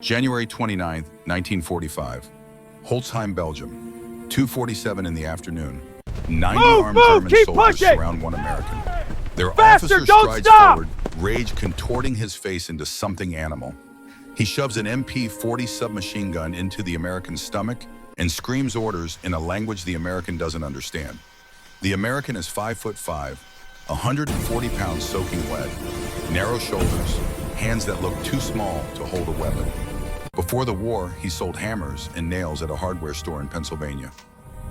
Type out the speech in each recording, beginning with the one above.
January 29th, 1945. Holzheim, Belgium. 2:47 in the afternoon. 90 armed German soldiers surround one American. Their officer strides forward, rage contorting his face into something animal. He shoves an MP-40 submachine gun into the American's stomach and screams orders in a language the American doesn't understand. The American is 5'5", 140 pounds soaking wet, narrow shoulders, hands that look too small to hold a weapon. Before the war, he sold hammers and nails at a hardware store in Pennsylvania.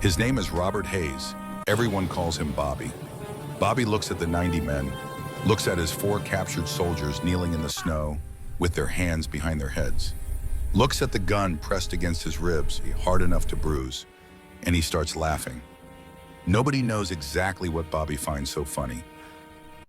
His name is Robert Hayes. Everyone calls him Bobby. Bobby looks at the 90 men, looks at his 4 captured soldiers kneeling in the snow with their hands behind their heads, looks at the gun pressed against his ribs, hard enough to bruise, and he starts laughing. Nobody knows exactly what Bobby finds so funny.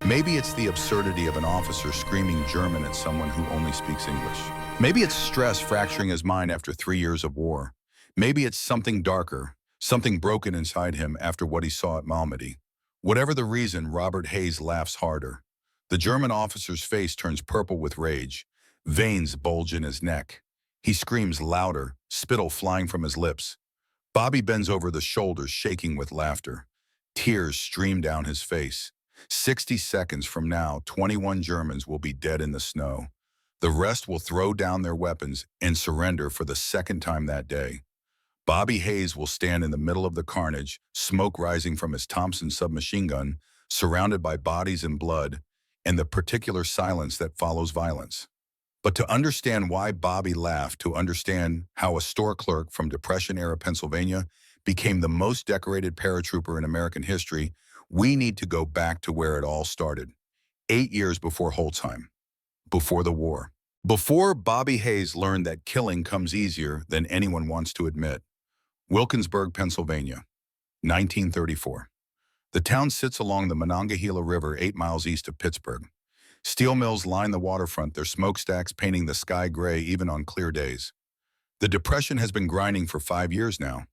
Maybe it's the absurdity of an officer screaming German at someone who only speaks English. Maybe it's stress fracturing his mind after 3 years of war. Maybe it's something darker, something broken inside him after what he saw at Malmedy. Whatever the reason, Robert Hayes laughs harder. The German officer's face turns purple with rage. Veins bulge in his neck. He screams louder, spittle flying from his lips. Bobby bends over the shoulders, shaking with laughter. Tears stream down his face. 60 seconds from now, 21 Germans will be dead in the snow. The rest will throw down their weapons and surrender for the second time that day. Bobby Hayes will stand in the middle of the carnage, smoke rising from his Thompson submachine gun, surrounded by bodies and blood, and the particular silence that follows violence. But to understand why Bobby laughed, to understand how a store clerk from Depression-era Pennsylvania became the most decorated paratrooper in American history, we need to go back to where it all started. 8 years before Holzheim. Before the war. Before Bobby Hayes learned that killing comes easier than anyone wants to admit. Wilkinsburg, Pennsylvania, 1934. The town sits along the Monongahela River 8 miles east of Pittsburgh. Steel mills line the waterfront, their smokestacks painting the sky gray even on clear days. The Depression has been grinding for 5 years now.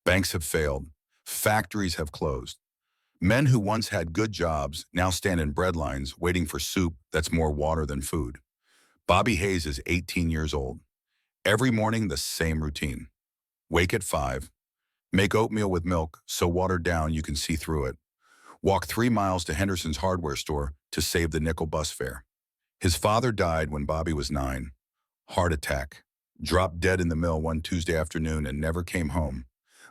Banks have failed. Factories have closed. Men who once had good jobs now stand in bread lines waiting for soup that's more water than food. Bobby Hayes is 18 years old. Every morning, the same routine. Wake at 5. Make oatmeal with milk so watered down you can see through it. Walk 3 miles to Henderson's hardware store to save the nickel bus fare. His father died when Bobby was 9. Heart attack. Dropped dead in the mill one Tuesday afternoon and never came home.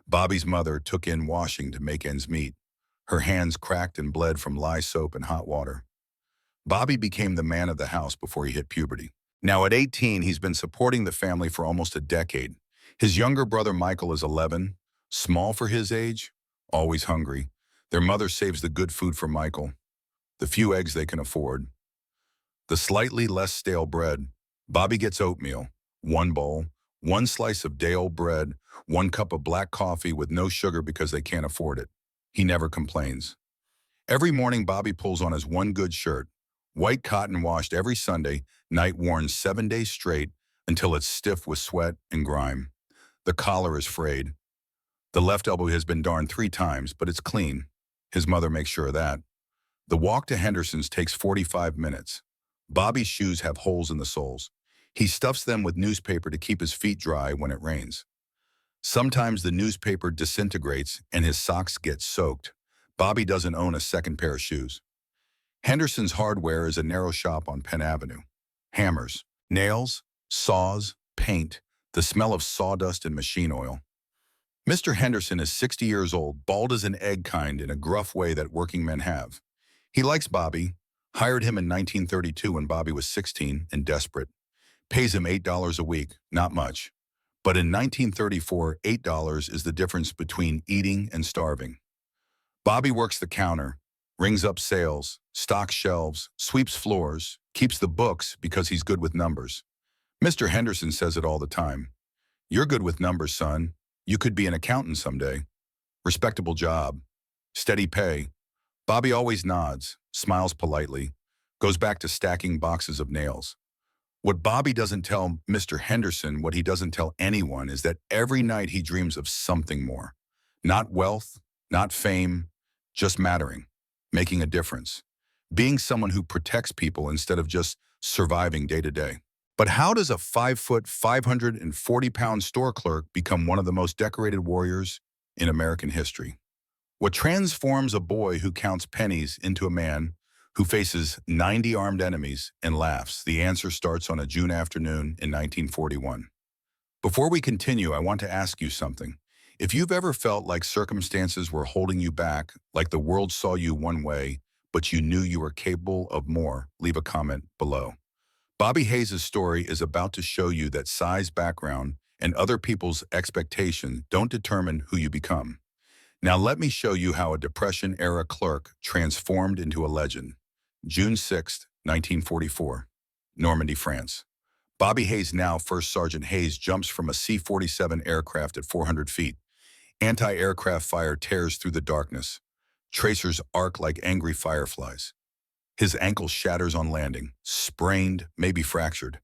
Bobby's mother took in washing to make ends meet. Her hands cracked and bled from lye soap and hot water. Bobby became the man of the house before he hit puberty. Now at 18, he's been supporting the family for almost a decade. His younger brother Michael is 11, small for his age, always hungry. Their mother saves the good food for Michael, the few eggs they can afford. The slightly less stale bread. Bobby gets oatmeal, 1 bowl, 1 slice of day-old bread, 1 cup of black coffee with no sugar because they can't afford it. He never complains. Every morning, Bobby pulls on his one good shirt, white cotton washed every Sunday, night worn 7 days straight until it's stiff with sweat and grime. The collar is frayed. The left elbow has been darned 3 times, but it's clean. His mother makes sure of that. The walk to Henderson's takes 45 minutes. Bobby's shoes have holes in the soles. He stuffs them with newspaper to keep his feet dry when it rains. Sometimes the newspaper disintegrates and his socks get soaked. Bobby doesn't own a second pair of shoes. Henderson's Hardware is a narrow shop on Penn Avenue. Hammers, nails, saws, paint, the smell of sawdust and machine oil. Mr. Henderson is 60 years old, bald as an egg kind in a gruff way that working men have. He likes Bobby, hired him in 1932 when Bobby was 16 and desperate. Pays him $8 a week, not much. But in 1934, $8 is the difference between eating and starving. Bobby works the counter, rings up sales, stocks shelves, sweeps floors, keeps the books because he's good with numbers. Mr. Henderson says it all the time. You're good with numbers, son. You could be an accountant someday. Respectable job. Steady pay. Bobby always nods, smiles politely, goes back to stacking boxes of nails. What Bobby doesn't tell Mr. Henderson, what he doesn't tell anyone, is that every night he dreams of something more. Not wealth, not fame, just mattering, making a difference, being someone who protects people instead of just surviving day to day. But how does a 5-foot, 540-pound store clerk become one of the most decorated warriors in American history? What transforms a boy who counts pennies into a man who faces 90 armed enemies and laughs? The answer starts on a June afternoon in 1941. Before we continue, I want to ask you something. If you've ever felt like circumstances were holding you back, like the world saw you one way, but you knew you were capable of more, leave a comment below. Bobby Hayes' story is about to show you that size, background, and other people's expectations don't determine who you become. Now let me show you how a Depression-era clerk transformed into a legend. June 6, 1944, Normandy, France. Bobby Hayes, now First Sergeant Hayes, jumps from a C-47 aircraft at 400 feet. Anti-aircraft fire tears through the darkness. Tracers arc like angry fireflies. His ankle shatters on landing, sprained, maybe fractured.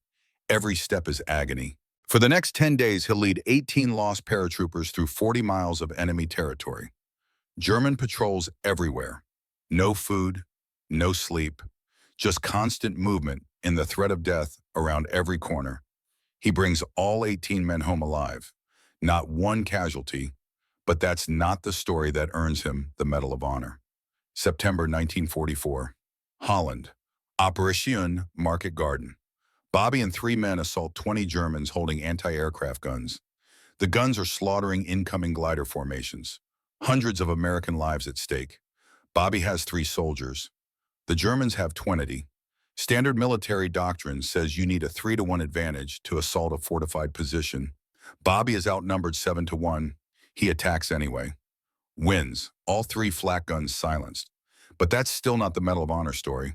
Every step is agony. For the next 10 days, he'll lead 18 lost paratroopers through 40 miles of enemy territory. German patrols everywhere. No food, no sleep, just constant movement in the threat of death around every corner. He brings all 18 men home alive. Not one casualty, but that's not the story that earns him the Medal of Honor. September 1944. Holland. Operation Market Garden. Bobby and 3 men assault 20 Germans holding anti-aircraft guns. The guns are slaughtering incoming glider formations. Hundreds of American lives at stake. Bobby has 3 soldiers. The Germans have 20. Standard military doctrine says you need a 3-to-1 advantage to assault a fortified position. Bobby is outnumbered 7-to-1. He attacks anyway. Wins. All 3 flak guns silenced. But that's still not the Medal of Honor story.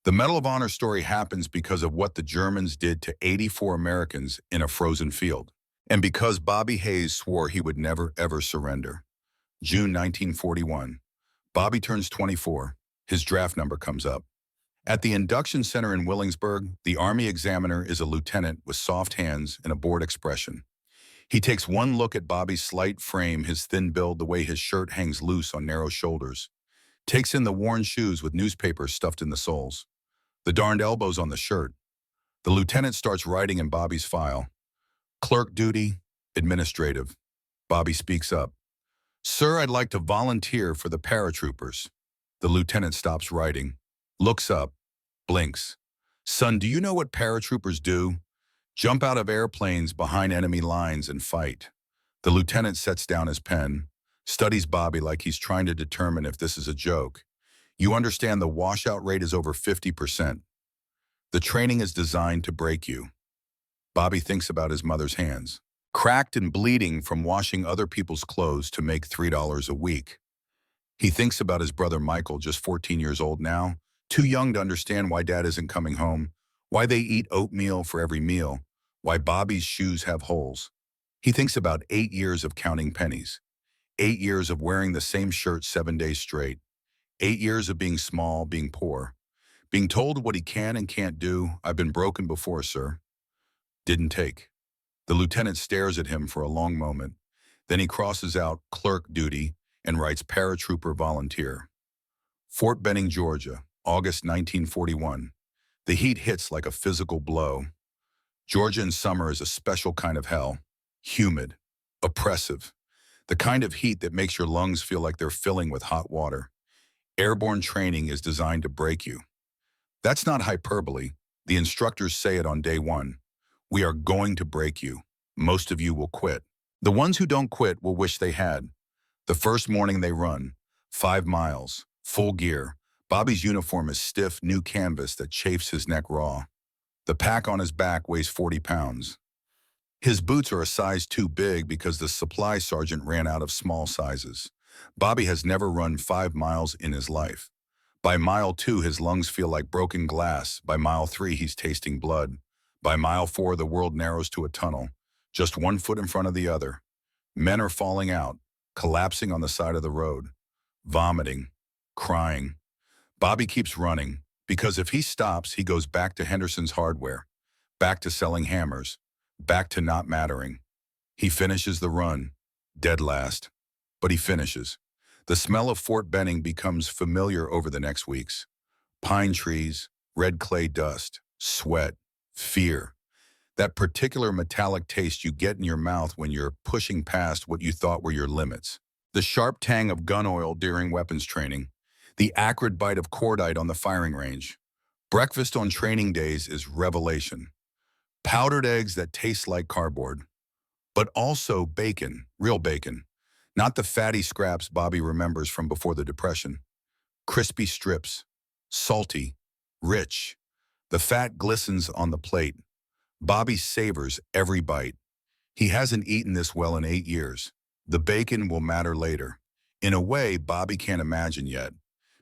The Medal of Honor story happens because of what the Germans did to 84 Americans in a frozen field. And because Bobby Hayes swore he would never, ever surrender. June 1941. Bobby turns 24. His draft number comes up. At the induction center in Willingsburg, the Army examiner is a lieutenant with soft hands and a bored expression. He takes one look at Bobby's slight frame, his thin build, the way his shirt hangs loose on narrow shoulders. Takes in the worn shoes with newspapers stuffed in the soles. The darned elbows on the shirt. The lieutenant starts writing in Bobby's file. Clerk duty, administrative. Bobby speaks up. Sir, I'd like to volunteer for the paratroopers. The lieutenant stops writing, looks up, blinks. Son, do you know what paratroopers do? Jump out of airplanes behind enemy lines and fight. The lieutenant sets down his pen, studies Bobby like he's trying to determine if this is a joke. You understand the washout rate is over 50%. The training is designed to break you. Bobby thinks about his mother's hands, cracked and bleeding from washing other people's clothes to make $3 a week. He thinks about his brother Michael, just 14 years old now, too young to understand why dad isn't coming home, why they eat oatmeal for every meal, why Bobby's shoes have holes. He thinks about 8 years of counting pennies, 8 years of wearing the same shirt 7 days straight, 8 years of being small, being poor, being told what he can and can't do. I've been broken before, sir. Didn't take. The lieutenant stares at him for a long moment. Then he crosses out clerk duty and writes paratrooper volunteer. Fort Benning, Georgia, August 1941. The heat hits like a physical blow. Georgia in summer is a special kind of hell. Humid, oppressive. The kind of heat that makes your lungs feel like they're filling with hot water. Airborne training is designed to break you. That's not hyperbole. The instructors say it on day 1. We are going to break you. Most of you will quit. The ones who don't quit will wish they had. The first morning they run, 5 miles, full gear. Bobby's uniform is stiff, new canvas that chafes his neck raw. The pack on his back weighs 40 pounds. His boots are a size too big because the supply sergeant ran out of small sizes. Bobby has never run 5 miles in his life. By mile 2, his lungs feel like broken glass. By mile 3, he's tasting blood. By mile 4, the world narrows to a tunnel, just 1 foot in front of the other. Men are falling out, collapsing on the side of the road, vomiting, crying. Bobby keeps running, because if he stops, he goes back to Henderson's Hardware, back to selling hammers, back to not mattering. He finishes the run, dead last, but he finishes. The smell of Fort Benning becomes familiar over the next weeks. Pine trees, red clay dust, sweat, fear. That particular metallic taste you get in your mouth when you're pushing past what you thought were your limits. The sharp tang of gun oil during weapons training. The acrid bite of cordite on the firing range. Breakfast on training days is revelation. Powdered eggs that taste like cardboard. But also bacon, real bacon. Not the fatty scraps Bobby remembers from before the Depression. Crispy strips. Salty. Rich. The fat glistens on the plate. Bobby savors every bite. He hasn't eaten this well in 8 years. The bacon will matter later. In a way Bobby can't imagine yet.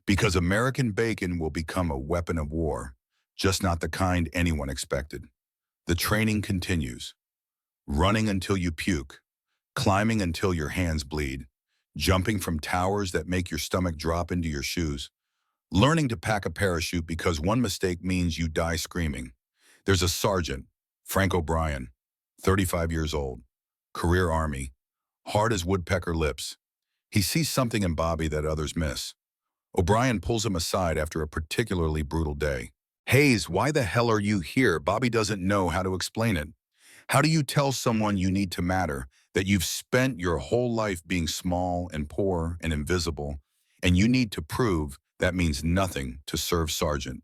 Because American bacon will become a weapon of war. Just not the kind anyone expected. The training continues. Running until you puke. Climbing until your hands bleed. Jumping from towers that make your stomach drop into your shoes. Learning to pack a parachute because one mistake means you die screaming. There's a sergeant, Frank O'Brien, 35 years old, career Army, hard as woodpecker lips. He sees something in Bobby that others miss. O'Brien pulls him aside after a particularly brutal day. "Hayes, why the hell are you here?" Bobby doesn't know how to explain it. How do you tell someone you need to matter, that you've spent your whole life being small and poor and invisible, and you need to prove that means nothing to serve Sergeant?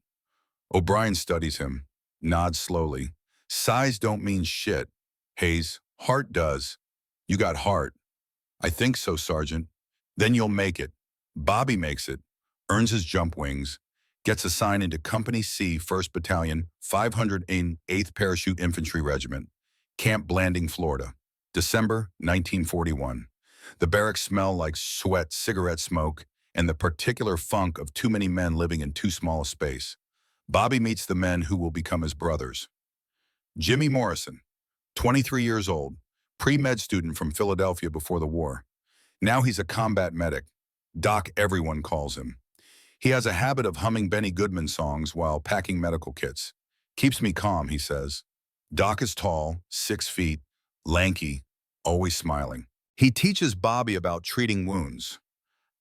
O'Brien studies him, nods slowly. Size don't mean shit. Hayes, heart does. You got heart. I think so, Sergeant. Then you'll make it. Bobby makes it, earns his jump wings, gets assigned into Company C, 1st Battalion, 508th Parachute Infantry Regiment, Camp Blanding, Florida, December 1941. The barracks smell like sweat, cigarette smoke, and the particular funk of too many men living in too small a space. Bobby meets the men who will become his brothers. Jimmy Morrison, 23 years old, pre-med student from Philadelphia before the war. Now he's a combat medic. Doc, everyone calls him. He has a habit of humming Benny Goodman songs while packing medical kits. Keeps me calm, he says. Doc is tall, 6 feet, lanky, always smiling. He teaches Bobby about treating wounds,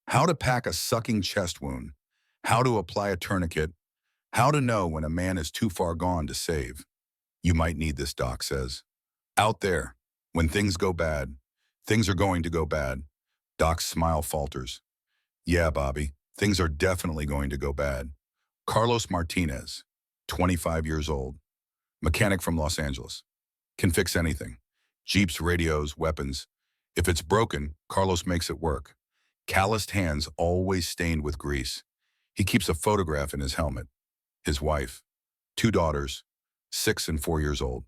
how to pack a sucking chest wound, how to apply a tourniquet, how to know when a man is too far gone to save. You might need this, Doc says. Out there, when things go bad, things are going to go bad. Doc's smile falters. Yeah, Bobby, things are definitely going to go bad. Carlos Martinez, 25 years old, mechanic from Los Angeles. Can fix anything. Jeeps, radios, weapons. If it's broken, Carlos makes it work. Calloused hands always stained with grease. He keeps a photograph in his helmet. His wife. 2 daughters, 6 and 4 years old.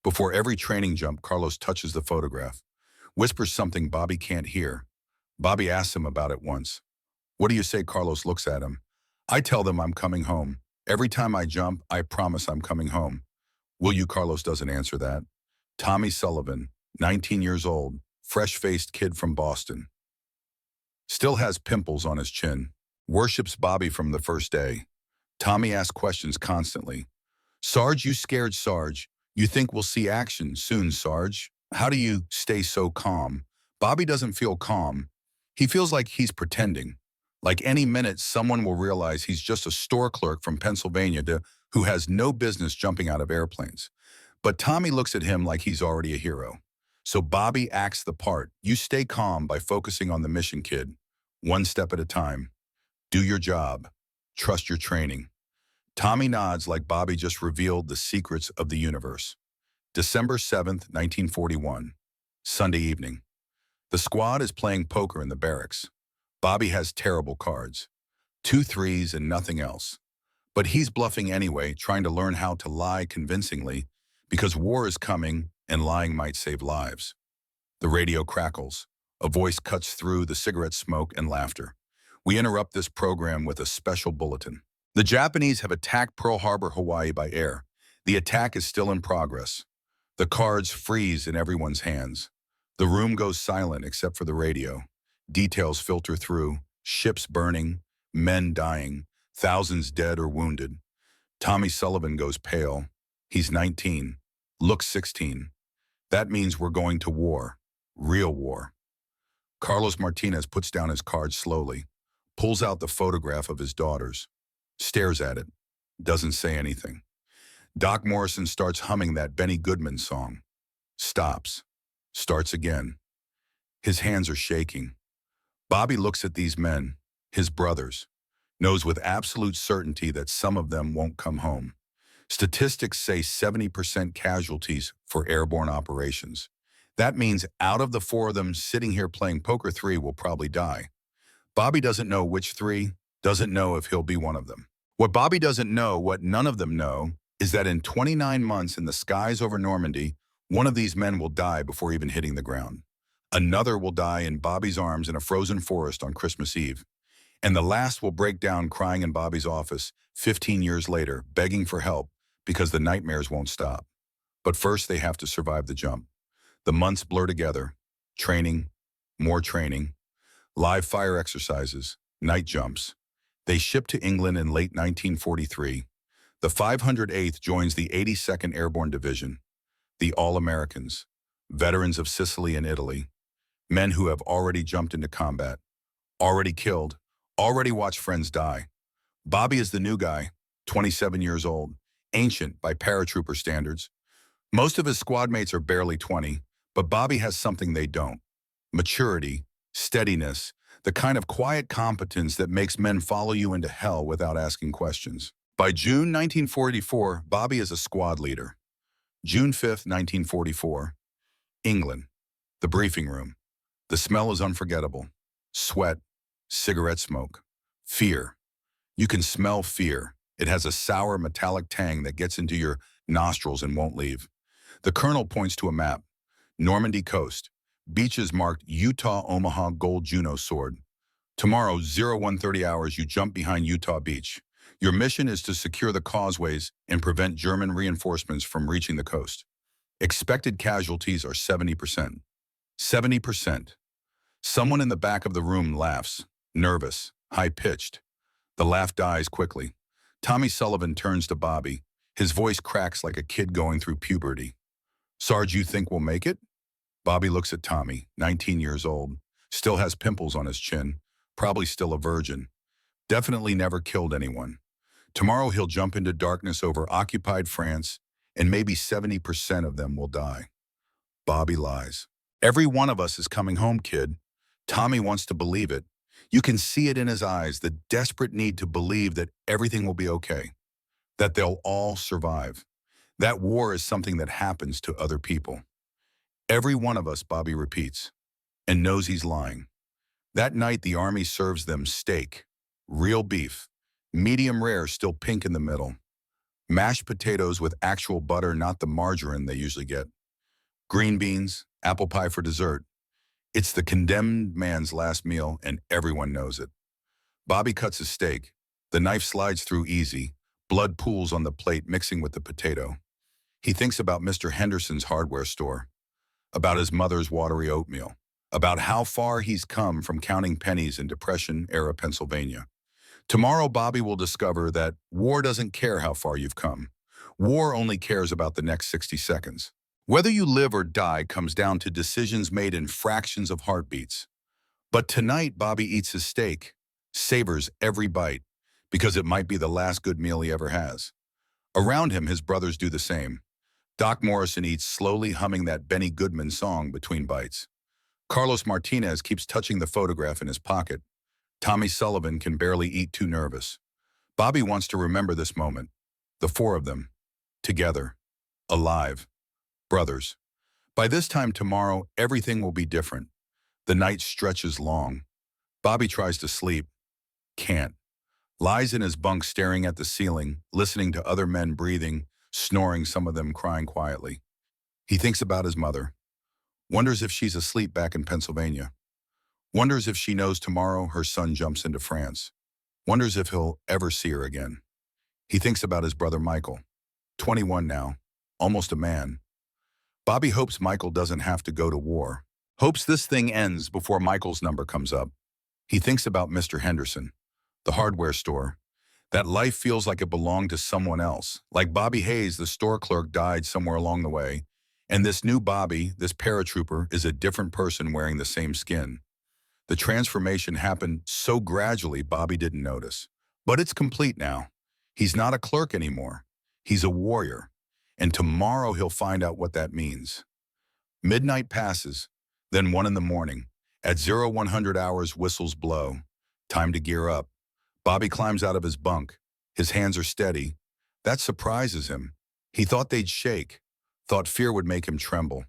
Before every training jump, Carlos touches the photograph, whispers something Bobby can't hear. Bobby asks him about it once. What do you say? Carlos looks at him. I tell them I'm coming home. Every time I jump, I promise I'm coming home. Will you? Carlos doesn't answer that. Tommy Sullivan, 19 years old, fresh-faced kid from Boston. Still has pimples on his chin. Worships Bobby from the first day. Tommy asks questions constantly. Sarge, you scared, Sarge? You think we'll see action soon, Sarge? How do you stay so calm? Bobby doesn't feel calm. He feels like he's pretending. Like any minute, someone will realize he's just a store clerk from Pennsylvania who has no business jumping out of airplanes. But Tommy looks at him like he's already a hero. So Bobby acts the part. You stay calm by focusing on the mission, kid. One step at a time. Do your job. Trust your training. Tommy nods like Bobby just revealed the secrets of the universe. December 7th, 1941. Sunday evening. The squad is playing poker in the barracks. Bobby has terrible cards. 2 threes and nothing else. But he's bluffing anyway, trying to learn how to lie convincingly, because war is coming and lying might save lives. The radio crackles. A voice cuts through the cigarette smoke and laughter. We interrupt this program with a special bulletin. The Japanese have attacked Pearl Harbor, Hawaii by air. The attack is still in progress. The cards freeze in everyone's hands. The room goes silent except for the radio. Details filter through. Ships burning, men dying, thousands dead or wounded. Tommy Sullivan goes pale. He's 19. Looks 16. That means we're going to war. Real war. Carlos Martinez puts down his cards slowly, pulls out the photograph of his daughters, stares at it, doesn't say anything. Doc Morrison starts humming that Benny Goodman song. Stops. Starts again. His hands are shaking. Bobby looks at these men, his brothers, knows with absolute certainty that some of them won't come home. Statistics say 70% casualties for airborne operations. That means out of the four of them sitting here playing poker, three will probably die. Bobby doesn't know which three, doesn't know if he'll be one of them. What Bobby doesn't know, what none of them know, is that in 29 months in the skies over Normandy, one of these men will die before even hitting the ground. Another will die in Bobby's arms in a frozen forest on Christmas Eve. And the last will break down crying in Bobby's office 15 years later, begging for help because the nightmares won't stop. But first they have to survive the jump. The months blur together. Training, more training, live fire exercises, night jumps. They ship to England in late 1943. The 508th joins the 82nd Airborne Division, the All-Americans, veterans of Sicily and Italy, men who have already jumped into combat, already killed, already watched friends die. Bobby is the new guy, 27 years old, ancient by paratrooper standards. Most of his squad mates are barely 20, but Bobby has something they don't. Maturity, steadiness, the kind of quiet competence that makes men follow you into hell without asking questions. By June 1944, Bobby is a squad leader. June 5th, 1944, England, the briefing room. The smell is unforgettable. Sweat, cigarette smoke, fear. You can smell fear. It has a sour metallic tang that gets into your nostrils and won't leave. The colonel points to a map. Normandy coast. Beaches marked Utah, Omaha, Gold, Juno, Sword. Tomorrow, 0130 hours, you jump behind Utah Beach. Your mission is to secure the causeways and prevent German reinforcements from reaching the coast. Expected casualties are 70%. 70%. Someone in the back of the room laughs, nervous, high-pitched. The laugh dies quickly. Tommy Sullivan turns to Bobby. His voice cracks like a kid going through puberty. Sarge, you think we'll make it? Bobby looks at Tommy, 19 years old, still has pimples on his chin, probably still a virgin. Definitely never killed anyone. Tomorrow he'll jump into darkness over occupied France, and maybe 70% of them will die. Bobby lies. Every one of us is coming home, kid. Tommy wants to believe it. You can see it in his eyes, the desperate need to believe that everything will be okay, that they'll all survive. That war is something that happens to other people. Every one of us, Bobby repeats, and knows he's lying. That night, the army serves them steak, real beef, medium rare, still pink in the middle, mashed potatoes with actual butter, not the margarine they usually get, green beans, apple pie for dessert. It's the condemned man's last meal, and everyone knows it. Bobby cuts his steak. The knife slides through easy. Blood pools on the plate, mixing with the potato. He thinks about Mr. Henderson's hardware store, about his mother's watery oatmeal, about how far he's come from counting pennies in Depression-era Pennsylvania. Tomorrow, Bobby will discover that war doesn't care how far you've come. War only cares about the next 60 seconds. Whether you live or die comes down to decisions made in fractions of heartbeats. But tonight, Bobby eats his steak, savors every bite, because it might be the last good meal he ever has. Around him, his brothers do the same. Doc Morrison eats slowly, humming that Benny Goodman song between bites. Carlos Martinez keeps touching the photograph in his pocket. Tommy Sullivan can barely eat, too nervous. Bobby wants to remember this moment. The four of them, together, alive, brothers. By this time tomorrow, everything will be different. The night stretches long. Bobby tries to sleep. Can't. Lies in his bunk staring at the ceiling, listening to other men breathing, snoring, some of them crying quietly. He thinks about his mother. Wonders if she's asleep back in Pennsylvania. Wonders if she knows tomorrow her son jumps into France. Wonders if he'll ever see her again. He thinks about his brother Michael, 21 now, almost a man. Bobby hopes Michael doesn't have to go to war. Hopes this thing ends before Michael's number comes up. He thinks about Mr. Henderson, the hardware store. That life feels like it belonged to someone else. Like Bobby Hayes, the store clerk, died somewhere along the way. And this new Bobby, this paratrooper, is a different person wearing the same skin. The transformation happened so gradually Bobby didn't notice. But it's complete now. He's not a clerk anymore. He's a warrior, and tomorrow he'll find out what that means. Midnight passes, then 1 in the morning. At 0100 hours, whistles blow. Time to gear up. Bobby climbs out of his bunk. His hands are steady. That surprises him. He thought they'd shake, thought fear would make him tremble.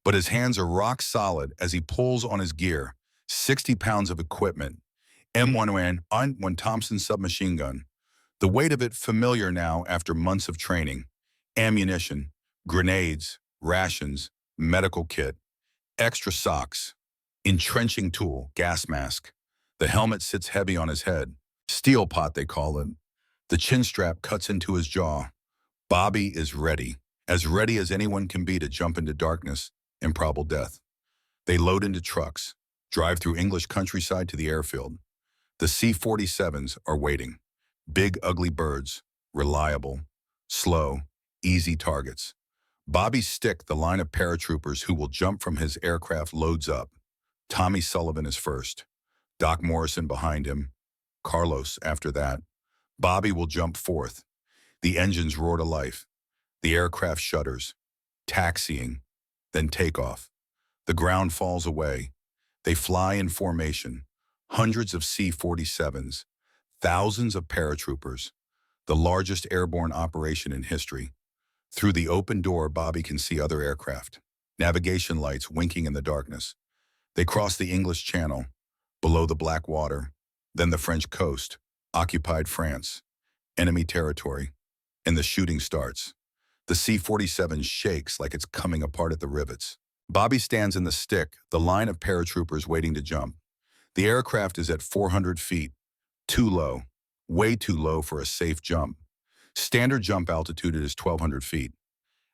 But his hands are rock solid as he pulls on his gear. 60 pounds of equipment. M1 Thompson submachine gun. The weight of it familiar now after months of training. Ammunition, grenades, rations, medical kit, extra socks, entrenching tool, gas mask. The helmet sits heavy on his head. Steel pot, they call it. The chin strap cuts into his jaw. Bobby is ready as anyone can be to jump into darkness and probable death. They load into trucks, drive through English countryside to the airfield. The C-47s are waiting. Big, ugly birds, reliable, slow, easy targets. Bobby's stick, the line of paratroopers who will jump from his aircraft, loads up. Tommy Sullivan is first. Doc Morrison behind him. Carlos after that. Bobby will jump fourth. The engines roar to life. The aircraft shudders. Taxiing, then takeoff. The ground falls away. They fly in formation. Hundreds of C-47s. Thousands of paratroopers. The largest airborne operation in history. Through the open door, Bobby can see other aircraft. Navigation lights winking in the darkness. They cross the English Channel, below the Black Water, then the French coast, occupied France, enemy territory, and the shooting starts. The C-47 shakes like it's coming apart at the rivets. Bobby stands in the stick, the line of paratroopers waiting to jump. The aircraft is at 400 feet, too low, way too low for a safe jump. Standard jump altitude is 1,200 feet.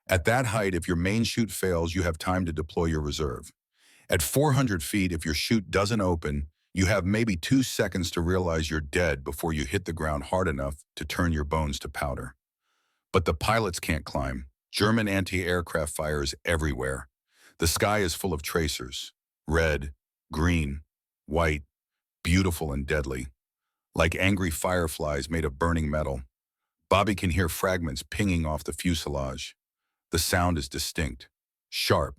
At that height, if your main chute fails, you have time to deploy your reserve. At 400 feet, if your chute doesn't open, you have maybe 2 seconds to realize you're dead before you hit the ground hard enough to turn your bones to powder. But the pilots can't climb. German anti-aircraft fire is everywhere. The sky is full of tracers. Red, green, white, beautiful and deadly. Like angry fireflies made of burning metal. Bobby can hear fragments pinging off the fuselage. The sound is distinct, sharp,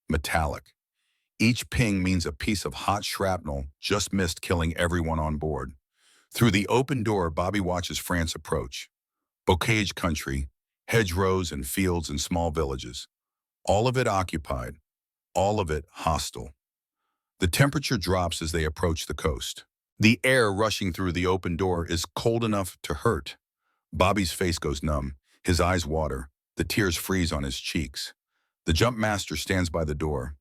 metallic. Each ping means a piece of hot shrapnel just missed killing everyone on board. Through the open door, Bobby watches France approach. Bocage country, hedgerows and fields and small villages. All of it occupied, all of it hostile. The temperature drops as they approach the coast. The air rushing through the open door is cold enough to hurt. Bobby's face goes numb, his eyes water, the tears freeze on his cheeks. The jump master stands by the door.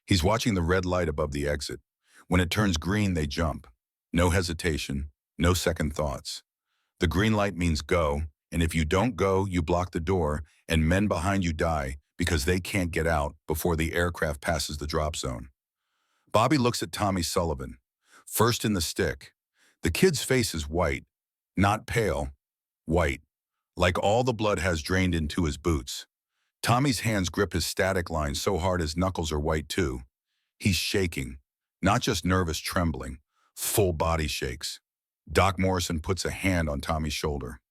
He's watching the red light above the exit. When it turns green, they jump. No hesitation, no second thoughts. The green light means go, and if you don't go, you block the door, and men behind you die because they can't get out before the aircraft passes the drop zone. Bobby looks at Tommy Sullivan, first in the stick. The kid's face is white, not pale, white, like all the blood has drained into his boots. Tommy's hands grip his static line so hard his knuckles are white too. He's shaking, not just nervous trembling, full body shakes. Doc Morrison puts a hand on Tommy's shoulder,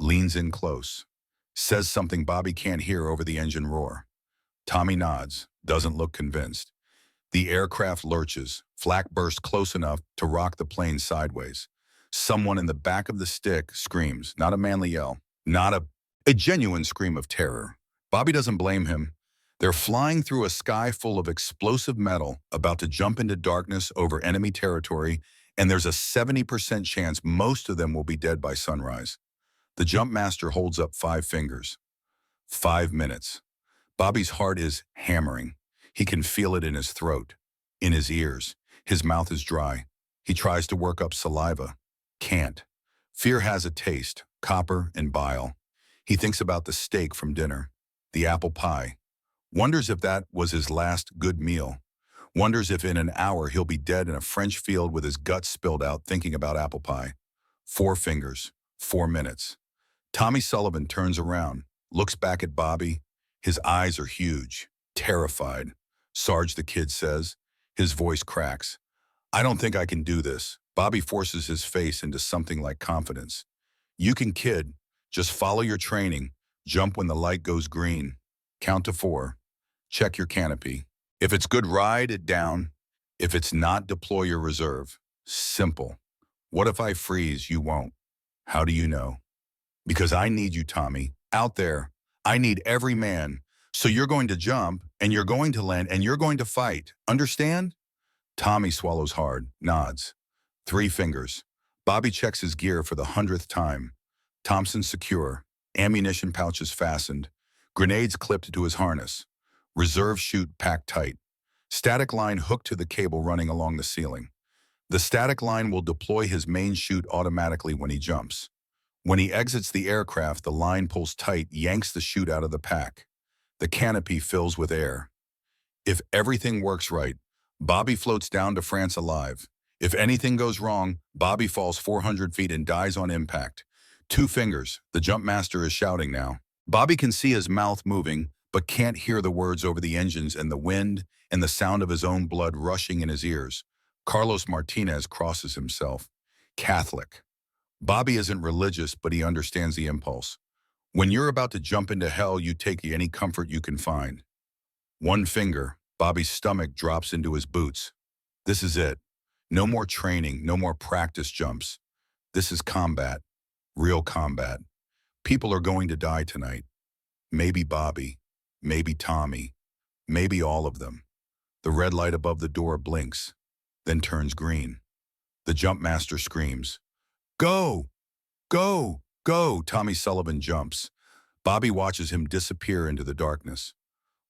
leans in close, says something Bobby can't hear over the engine roar. Tommy nods, doesn't look convinced. The aircraft lurches, flak bursts close enough to rock the plane sideways. Someone in the back of the stick screams, not a manly yell, not a genuine scream of terror. Bobby doesn't blame him. They're flying through a sky full of explosive metal, about to jump into darkness over enemy territory, and there's a 70% chance most of them will be dead by sunrise. The jump master holds up 5 fingers. 5 minutes. Bobby's heart is hammering. He can feel it in his throat, in his ears. His mouth is dry. He tries to work up saliva. Can't. Fear has a taste, copper and bile. He thinks about the steak from dinner, the apple pie. Wonders if that was his last good meal. Wonders if in an hour he'll be dead in a French field with his guts spilled out thinking about apple pie. 4 fingers, 4 minutes. Tommy Sullivan turns around, looks back at Bobby. His eyes are huge, terrified. Sarge, the kid says. His voice cracks. I don't think I can do this. Bobby forces his face into something like confidence. You can, kid. Just follow your training. Jump when the light goes green. Count to 4. Check your canopy. If it's good, ride it down. If it's not, deploy your reserve. Simple. What if I freeze? You won't. How do you know? Because I need you, Tommy. Out there, I need every man. So you're going to jump, and you're going to land, and you're going to fight. Understand? Tommy swallows hard, nods. 3 fingers. Bobby checks his gear for the 100th time. Thompson secure. Ammunition pouches fastened. Grenades clipped to his harness. Reserve chute packed tight. Static line hooked to the cable running along the ceiling. The static line will deploy his main chute automatically when he jumps. When he exits the aircraft, the line pulls tight, yanks the chute out of the pack. The canopy fills with air. If everything works right, Bobby floats down to France alive. If anything goes wrong, Bobby falls 400 feet and dies on impact. 2 fingers. The jump master is shouting now. Bobby can see his mouth moving, but can't hear the words over the engines and the wind and the sound of his own blood rushing in his ears. Carlos Martinez crosses himself. Catholic. Bobby isn't religious, but he understands the impulse. When you're about to jump into hell, you take any comfort you can find. 1 finger. Bobby's stomach drops into his boots. This is it. No more training, no more practice jumps. This is combat. Real combat. People are going to die tonight. Maybe Bobby. Maybe Tommy. Maybe all of them. The red light above the door blinks, then turns green. The jump master screams. Go! Go! Go! Tommy Sullivan jumps. Bobby watches him disappear into the darkness.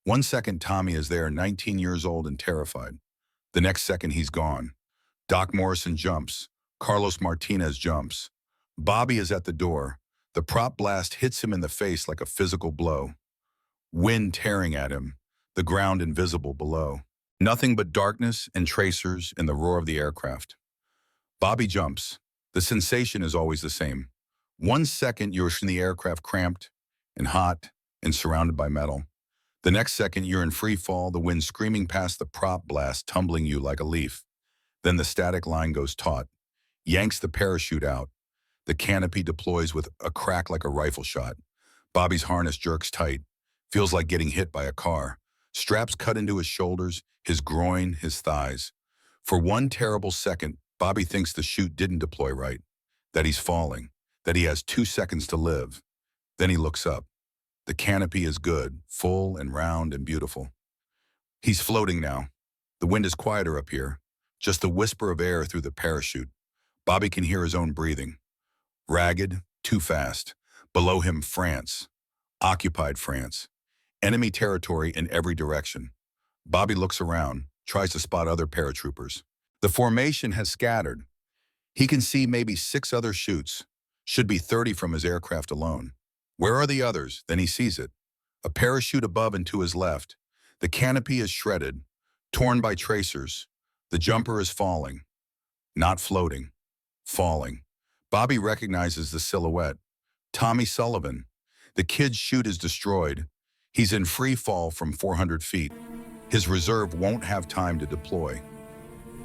1 second, Tommy is there, 19 years old and terrified. The next second, he's gone. Doc Morrison jumps. Carlos Martinez jumps. Bobby is at the door. The prop blast hits him in the face like a physical blow. Wind tearing at him. The ground invisible below. Nothing but darkness and tracers and the roar of the aircraft. Bobby jumps. The sensation is always the same. 1 second, you're in the aircraft cramped and hot and surrounded by metal. The next second, you're in free fall, the wind screaming past the prop blast, tumbling you like a leaf. Then the static line goes taut, yanks the parachute out. The canopy deploys with a crack like a rifle shot. Bobby's harness jerks tight, feels like getting hit by a car. Straps cut into his shoulders, his groin, his thighs. For 1 terrible second, Bobby thinks the chute didn't deploy right, that he's falling, that he has 2 seconds to live. Then he looks up. The canopy is good, full and round and beautiful. He's floating now. The wind is quieter up here, just the whisper of air through the parachute. Bobby can hear his own breathing. Ragged, too fast. Below him, France. Occupied France. Enemy territory in every direction. Bobby looks around, tries to spot other paratroopers. The formation has scattered. He can see maybe 6 other chutes. Should be 30 from his aircraft alone. Where are the others? Then he sees it. A parachute above and to his left. The canopy is shredded, torn by tracers. The jumper is falling. Not floating. Falling. Bobby recognizes the silhouette. Tommy Sullivan. The kid's chute is destroyed. He's in free fall from 400 feet. His reserve won't have time to deploy.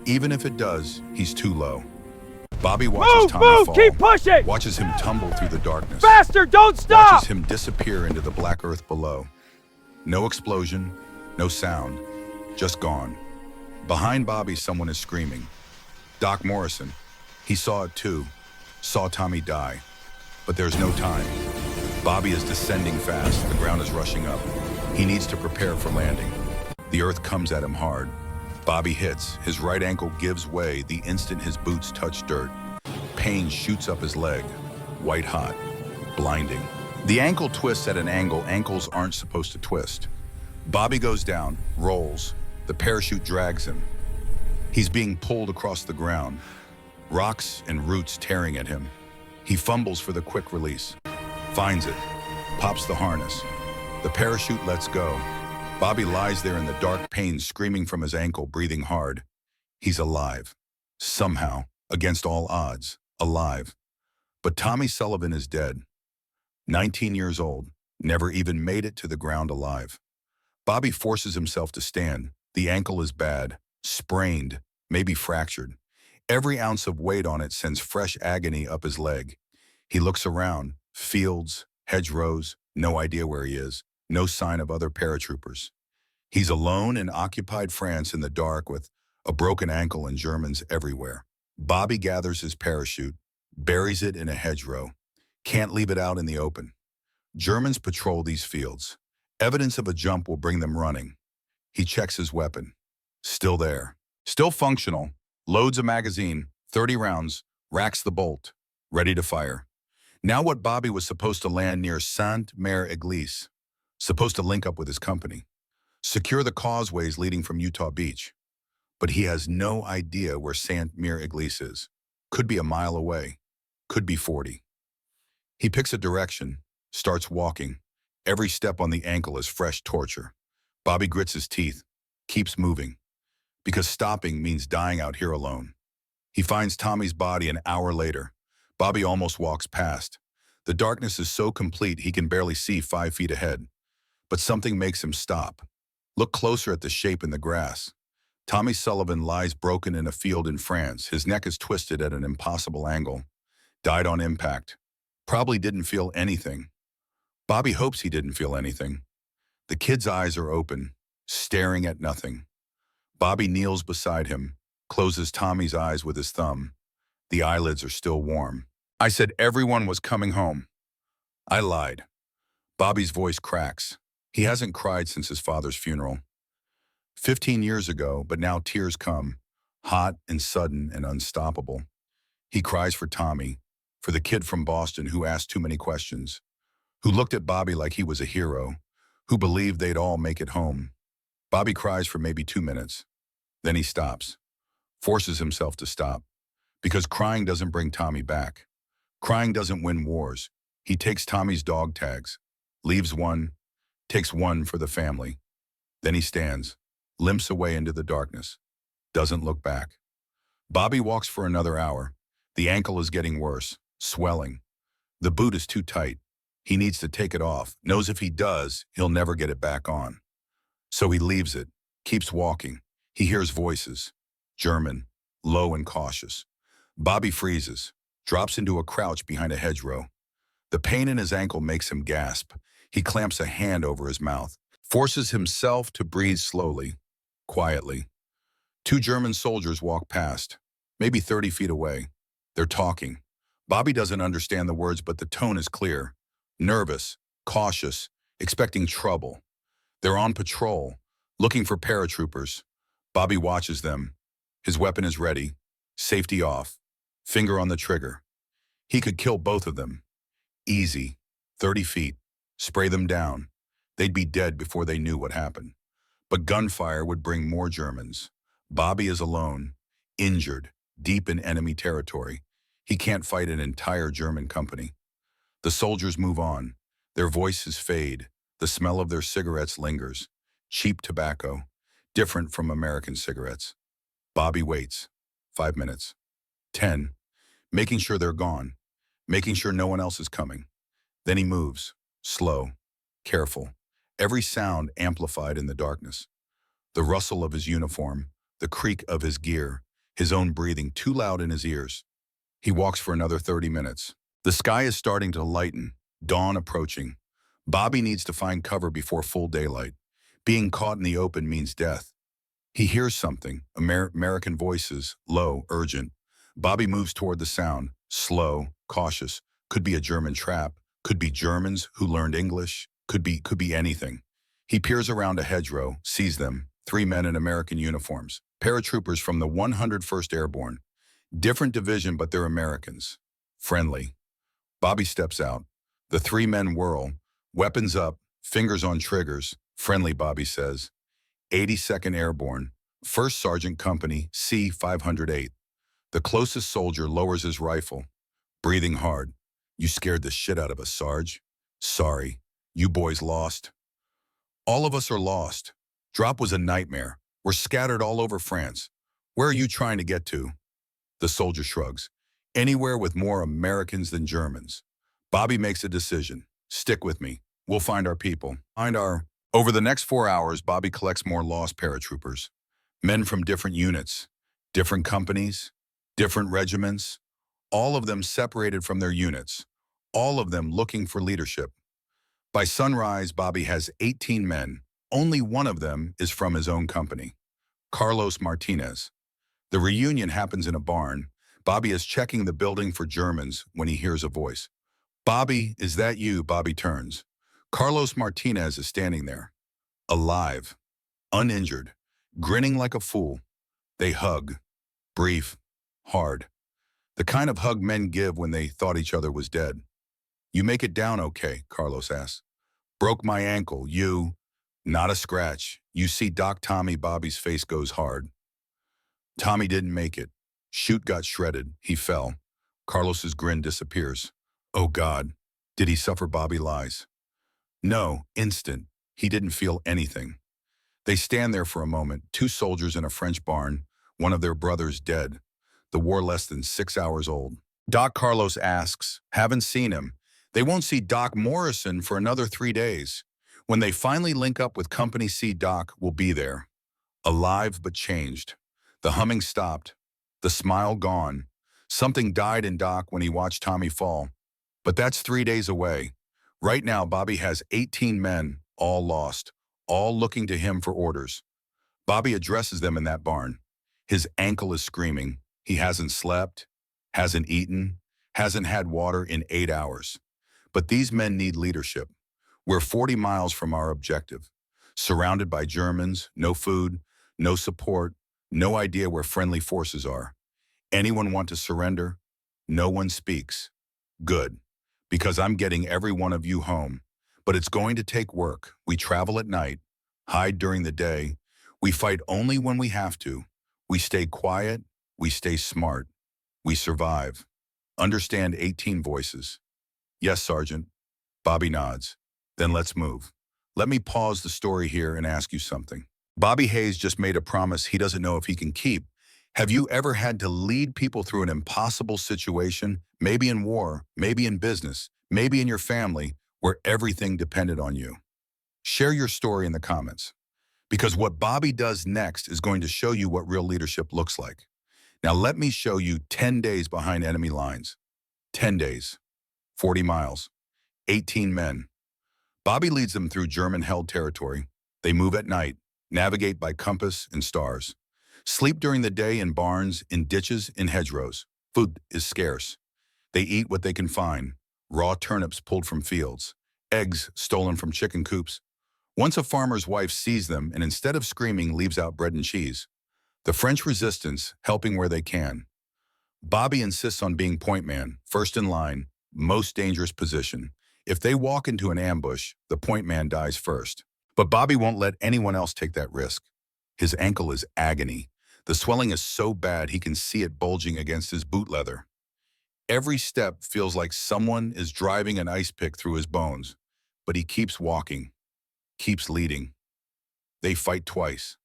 Even if it does, he's too low. Bobby watches Tommy fall. Keep pushing! Watches him tumble through the darkness. Faster, don't stop! Watches him disappear into the black earth below. No explosion, no sound, just gone. Behind Bobby, someone is screaming. Doc Morrison. He saw it too. Saw Tommy die. But there's no time. Bobby is descending fast. The ground is rushing up. He needs to prepare for landing. The earth comes at him hard. Bobby hits. His right ankle gives way the instant his boots touch dirt. Pain shoots up his leg. White hot. Blinding. The ankle twists at an angle ankles aren't supposed to twist. Bobby goes down, rolls. The parachute drags him. He's being pulled across the ground. Rocks and roots tearing at him. He fumbles for the quick release. Finds it. Pops the harness. The parachute lets go. Bobby lies there in the dark pain, screaming from his ankle, breathing hard. He's alive. Somehow, against all odds, alive. But Tommy Sullivan is dead. 19 years old, never even made it to the ground alive. Bobby forces himself to stand. The ankle is bad, sprained, maybe fractured. Every ounce of weight on it sends fresh agony up his leg. He looks around, fields, hedgerows, No idea where he is. No sign of other paratroopers. He's alone in occupied France in the dark with a broken ankle and Germans everywhere. Bobby gathers his parachute, buries it in a hedgerow. Can't leave it out in the open. Germans patrol these fields. Evidence of a jump will bring them running. He checks his weapon. Still there. Still functional. Loads a magazine, 30 rounds, racks the bolt. Ready to fire. Now what Bobby was supposed to land near Sainte-Mère-Église. Supposed to link up with his company. Secure the causeways leading from Utah Beach. But he has no idea where Sainte-Mère-Église is. Could be a mile away. Could be 40. He picks a direction, starts walking. Every step on the ankle is fresh torture. Bobby grits his teeth, keeps moving. Because stopping means dying out here alone. He finds Tommy's body an hour later. Bobby almost walks past. The darkness is so complete he can barely see 5 feet ahead. But something makes him stop. Look closer at the shape in the grass. Tommy Sullivan lies broken in a field in France. His neck is twisted at an impossible angle. Died on impact. Probably didn't feel anything. Bobby hopes he didn't feel anything. The kid's eyes are open, staring at nothing. Bobby kneels beside him, closes Tommy's eyes with his thumb. The eyelids are still warm. I said everyone was coming home. I lied. Bobby's voice cracks. He hasn't cried since his father's funeral. 15 years ago, but now tears come, hot and sudden and unstoppable. He cries for Tommy, for the kid from Boston who asked too many questions, who looked at Bobby like he was a hero, who believed they'd all make it home. Bobby cries for maybe 2 minutes. Then he stops, forces himself to stop, because crying doesn't bring Tommy back. Crying doesn't win wars. He takes Tommy's dog tags, leaves one, takes one for the family. Then he stands, limps away into the darkness, doesn't look back. Bobby walks for another hour. The ankle is getting worse, swelling. The boot is too tight. He needs to take it off, knows if he does, he'll never get it back on. So he leaves it, keeps walking. He hears voices, German, low and cautious. Bobby freezes, drops into a crouch behind a hedgerow. The pain in his ankle makes him gasp. He clamps a hand over his mouth, forces himself to breathe slowly, quietly. 2 German soldiers walk past, maybe 30 feet away. They're talking. Bobby doesn't understand the words, but the tone is clear. Nervous, cautious, expecting trouble. They're on patrol, looking for paratroopers. Bobby watches them. His weapon is ready, safety off, finger on the trigger. He could kill both of them. Easy, 30 feet, spray them down. They'd be dead before they knew what happened. But gunfire would bring more Germans. Bobby is alone, injured, deep in enemy territory. He can't fight an entire German company. The soldiers move on. Their voices fade. The smell of their cigarettes lingers. Cheap tobacco, different from American cigarettes. Bobby waits. 5 minutes. 10. Making sure they're gone. Making sure no one else is coming. Then he moves. Slow. Careful. Every sound amplified in the darkness. The rustle of his uniform, the creak of his gear, his own breathing too loud in his ears. He walks for another 30 minutes. The sky is starting to lighten, dawn approaching. Bobby needs to find cover before full daylight. Being caught in the open means death. He hears something, American voices, low, urgent. Bobby moves toward the sound, slow, cautious. Could be a German trap, could be Germans who learned English, could be anything. He peers around a hedgerow, sees them, 3 men in American uniforms, paratroopers from the 101st Airborne. Different division, but they're Americans. Friendly. Bobby steps out. The 3 men whirl, weapons up, fingers on triggers. Friendly, Bobby says. 82nd Airborne, 1st Sergeant Company, C-508. The closest soldier lowers his rifle, breathing hard. You scared the shit out of us, Sarge. Sorry. You boys lost. All of us are lost. Drop was a nightmare. We're scattered all over France. Where are you trying to get to? The soldier shrugs. Anywhere with more Americans than Germans. Bobby makes a decision. Stick with me. We'll find our people. Over the next 4 hours, Bobby collects more lost paratroopers. Men from different units, different companies, different regiments, all of them separated from their units, all of them looking for leadership. By sunrise, Bobby has 18 men. Only one of them is from his own company, Carlos Martinez. The reunion happens in a barn. Bobby is checking the building for Germans when he hears a voice. "Bobby, is that you?" Bobby turns. Carlos Martinez is standing there, alive, uninjured, grinning like a fool. They hug, brief, hard. The kind of hug men give when they thought each other was dead. "You make it down okay?" Carlos asks. "Broke my ankle. You?" "Not a scratch. You see Doc Tommy." Bobby's face goes hard. "Tommy didn't make it. Chute got shredded. He fell." Carlos's grin disappears. "Oh God, did he suffer?" Bobby lies. "No, instant. He didn't feel anything." They stand there for a moment, two soldiers in a French barn, one of their brothers dead. The war less than 6 hours old. Doc, Carlos asks. "Haven't seen him." They won't see Doc Morrison for another 3 days. When they finally link up with Company C, Doc will be there. Alive but changed. The humming stopped. The smile gone. Something died in Doc when he watched Tommy fall. But that's 3 days away. Right now, Bobby has 18 men, all lost, all looking to him for orders. Bobby addresses them in that barn. His ankle is screaming. He hasn't slept, hasn't eaten, hasn't had water in 8 hours. But these men need leadership. We're 40 miles from our objective, surrounded by Germans, no food, no support, no idea where friendly forces are. Anyone want to surrender? No one speaks. Good, because I'm getting every one of you home. But it's going to take work. We travel at night, hide during the day. We fight only when we have to. We stay quiet. We stay smart. We survive. Understand 18 voices. Yes, Sergeant. Bobby nods. Then let's move. Let me pause the story here and ask you something. Bobby Hayes just made a promise he doesn't know if he can keep. Have you ever had to lead people through an impossible situation, maybe in war, maybe in business, maybe in your family, where everything depended on you? Share your story in the comments, because what Bobby does next is going to show you what real leadership looks like. Now let me show you 10 days behind enemy lines. 10 days, 40 miles, 18 men. Bobby leads them through German-held territory. They move at night, navigate by compass and stars. Sleep during the day in barns, in ditches, in hedgerows. Food is scarce. They eat what they can find. Raw turnips pulled from fields. Eggs stolen from chicken coops. Once a farmer's wife sees them and instead of screaming leaves out bread and cheese. The French resistance helping where they can. Bobby insists on being point man, first in line, most dangerous position. If they walk into an ambush, the point man dies first. But Bobby won't let anyone else take that risk. His ankle is agony. The swelling is so bad he can see it bulging against his boot leather. Every step feels like someone is driving an ice pick through his bones, but he keeps walking, keeps leading. They fight twice.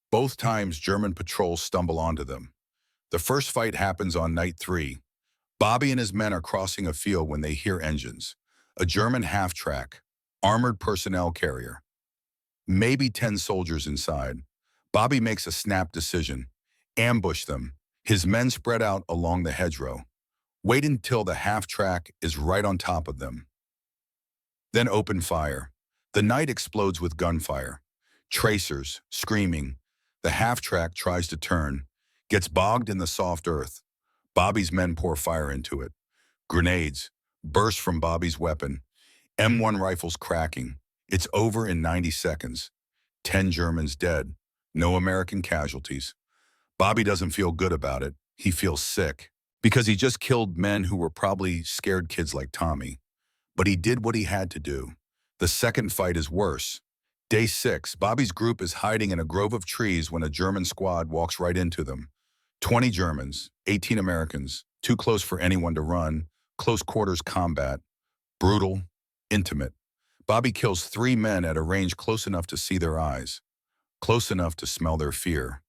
Both times German patrols stumble onto them. The first fight happens on night 3. Bobby and his men are crossing a field when they hear engines. A German half-track, armored personnel carrier. Maybe 10 soldiers inside. Bobby makes a snap decision. Ambush them. His men spread out along the hedgerow. Wait until the half-track is right on top of them. Then open fire. The night explodes with gunfire. Tracers, screaming. The half-track tries to turn, gets bogged in the soft earth. Bobby's men pour fire into it. Grenades burst from Bobby's weapon. M1 rifles cracking. It's over in 90 seconds. 10 Germans dead. No American casualties. Bobby doesn't feel good about it. He feels sick. Because he just killed men who were probably scared kids like Tommy. But he did what he had to do. The second fight is worse. Day 6, Bobby's group is hiding in a grove of trees when a German squad walks right into them. 20 Germans, 18 Americans, too close for anyone to run, close quarters combat, brutal, intimate. Bobby kills 3 men at a range close enough to see their eyes, close enough to smell their fear,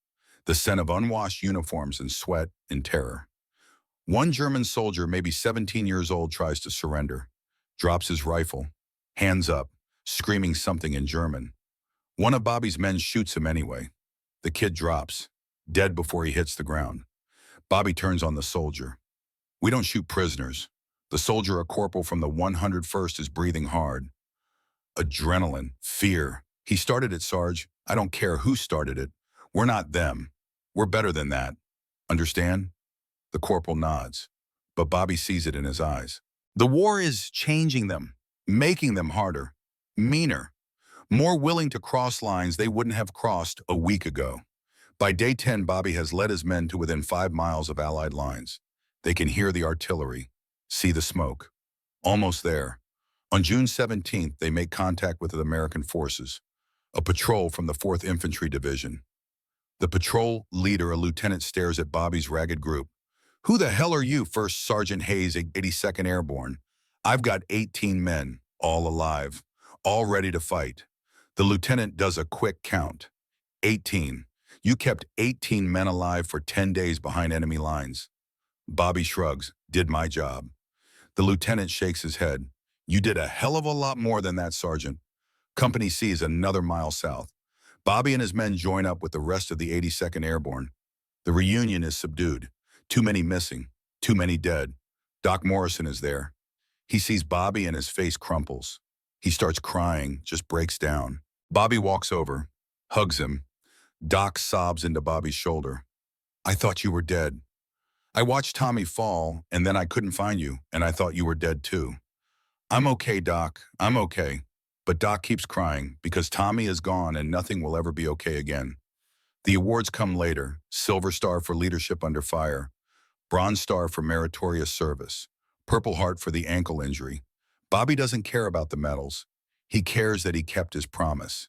the scent of unwashed uniforms and sweat and terror. One German soldier, maybe 17 years old, tries to surrender, drops his rifle, hands up, screaming something in German. One of Bobby's men shoots him anyway. The kid drops, dead before he hits the ground. Bobby turns on the soldier. "We don't shoot prisoners." The soldier, a corporal from the 101st, is breathing hard. adrenaline, fear. He started it, Sarge. I don't care who started it. We're not them. We're better than that. Understand? The corporal nods, but Bobby sees it in his eyes. The war is changing them, making them harder, meaner, more willing to cross lines they wouldn't have crossed a week ago. By day 10, Bobby has led his men to within 5 miles of Allied lines. They can hear the artillery, see the smoke. Almost there. On June 17th, they make contact with the American forces, a patrol from the 4th Infantry Division. The patrol leader, a lieutenant, stares at Bobby's ragged group. Who the hell are you, First Sergeant Hayes, 82nd Airborne? I've got 18 men, all alive, all ready to fight. The lieutenant does a quick count. 18. You kept 18 men alive for 10 days behind enemy lines. Bobby shrugs. Did my job. The lieutenant shakes his head. You did a hell of a lot more than that, Sergeant. Company C is another mile south. Bobby and his men join up with the rest of the 82nd Airborne. The reunion is subdued. Too many missing. Too many dead. Doc Morrison is there. He sees Bobby and his face crumples. He starts crying, just breaks down. Bobby walks over, hugs him. Doc sobs into Bobby's shoulder. I thought you were dead. I watched Tommy fall, and then I couldn't find you, and I thought you were dead too. I'm okay, Doc. I'm okay. But Doc keeps crying because Tommy is gone and nothing will ever be okay again. The awards come later. Silver Star for leadership under fire. Bronze Star for meritorious service. Purple Heart for the ankle injury. Bobby doesn't care about the medals. He cares that he kept his promise.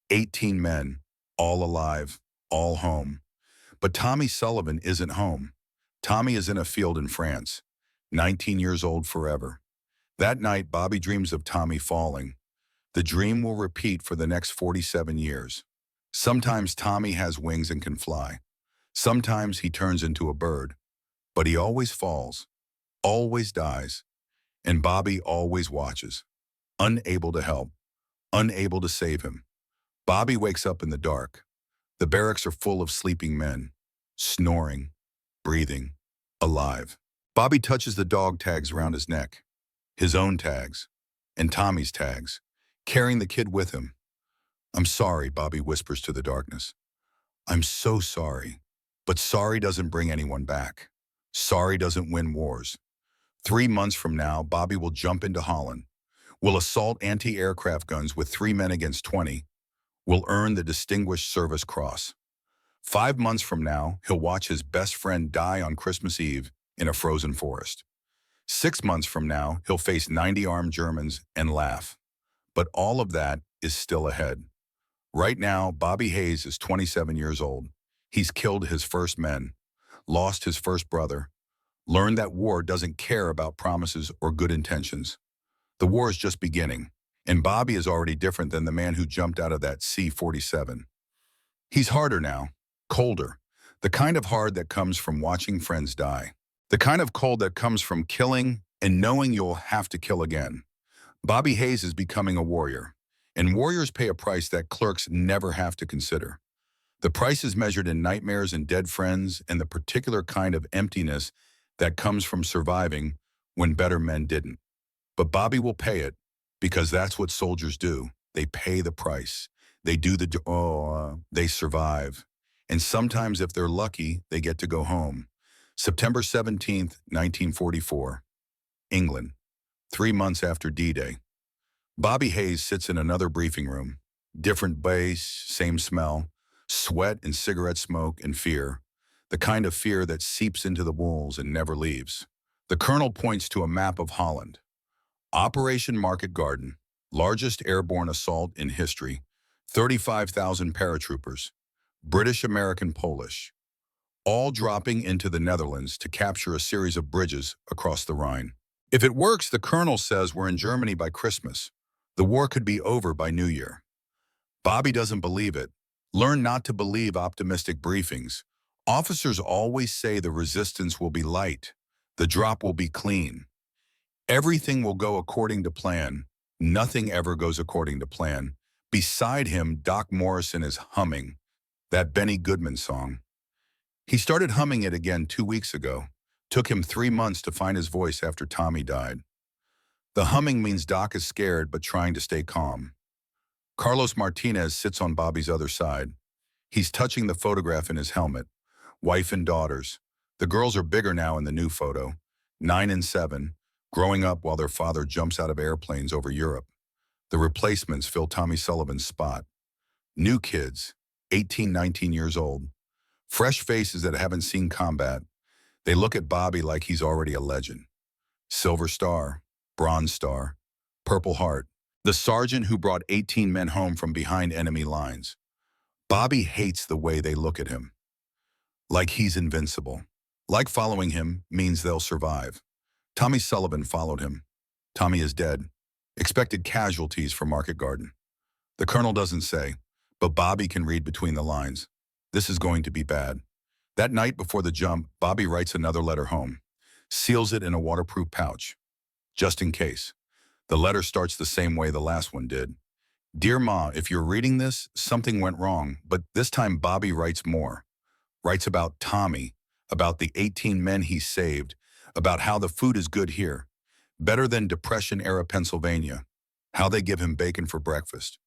18 men, all alive, all home. But Tommy Sullivan isn't home. Tommy is in a field in France, 19 years old forever. That night, Bobby dreams of Tommy falling. The dream will repeat for the next 47 years. Sometimes Tommy has wings and can fly. Sometimes he turns into a bird. But he always falls, always dies, and Bobby always watches, unable to help, unable to save him. Bobby wakes up in the dark. The barracks are full of sleeping men, snoring, breathing, alive. Bobby touches the dog tags around his neck, his own tags, and Tommy's tags, carrying the kid with him. I'm sorry, Bobby whispers to the darkness. I'm so sorry, but sorry doesn't bring anyone back. Sorry doesn't win wars. 3 months from now, Bobby will jump into Holland, will assault anti-aircraft guns with 3 men against 20, will earn the Distinguished Service Cross. 5 months from now, he'll watch his best friend die on Christmas Eve in a frozen forest. 6 months from now, he'll face 90 armed Germans and laugh. But all of that is still ahead. Right now, Bobby Hayes is 27 years old. He's killed his first men, lost his first brother, learned that war doesn't care about promises or good intentions. The war is just beginning, and Bobby is already different than the man who jumped out of that C-47. He's harder now, colder, the kind of hard that comes from watching friends die, the kind of cold that comes from killing and knowing you'll have to kill again. Bobby Hayes is becoming a warrior, and warriors pay a price that clerks never have to consider. The price is measured in nightmares and dead friends and the particular kind of emptiness that comes from surviving when better men didn't. But Bobby will pay it because that's what soldiers do. They pay the price. They do they survive. And sometimes, if they're lucky, they get to go home. September 17th, 1944, England, 3 months after D-Day. Bobby Hayes sits in another briefing room. Different base, same smell. Sweat and cigarette smoke and fear, the kind of fear that seeps into the walls and never leaves. The colonel points to a map of Holland. Operation Market Garden, largest airborne assault in history, 35,000 paratroopers, British, American, Polish, all dropping into the Netherlands to capture a series of bridges across the Rhine. If it works, the colonel says we're in Germany by Christmas. The war could be over by New Year. Bobby doesn't believe it. Learn not to believe optimistic briefings. Officers always say the resistance will be light. The drop will be clean. Everything will go according to plan. Nothing ever goes according to plan. Beside him, Doc Morrison is humming that Benny Goodman song. He started humming it again 2 weeks ago. Took him 3 months to find his voice after Tommy died. The humming means Doc is scared but trying to stay calm. Carlos Martinez sits on Bobby's other side. He's touching the photograph in his helmet. Wife and daughters. The girls are bigger now in the new photo, 9 and 7, growing up while their father jumps out of airplanes over Europe. The replacements fill Tommy Sullivan's spot. New kids, 18, 19 years old. Fresh faces that haven't seen combat. They look at Bobby like he's already a legend. Silver Star, Bronze Star, Purple Heart. The sergeant who brought 18 men home from behind enemy lines. Bobby hates the way they look at him. Like he's invincible. Like following him means they'll survive. Tommy Sullivan followed him. Tommy is dead. Expected casualties for Market Garden. The colonel doesn't say, but Bobby can read between the lines. This is going to be bad. That night before the jump, Bobby writes another letter home. Seals it in a waterproof pouch. Just in case. The letter starts the same way the last one did. Dear Ma, if you're reading this, something went wrong, but this time Bobby writes more. Writes about Tommy, about the 18 men he saved, about how the food is good here, better than Depression-era Pennsylvania, how they give him bacon for breakfast.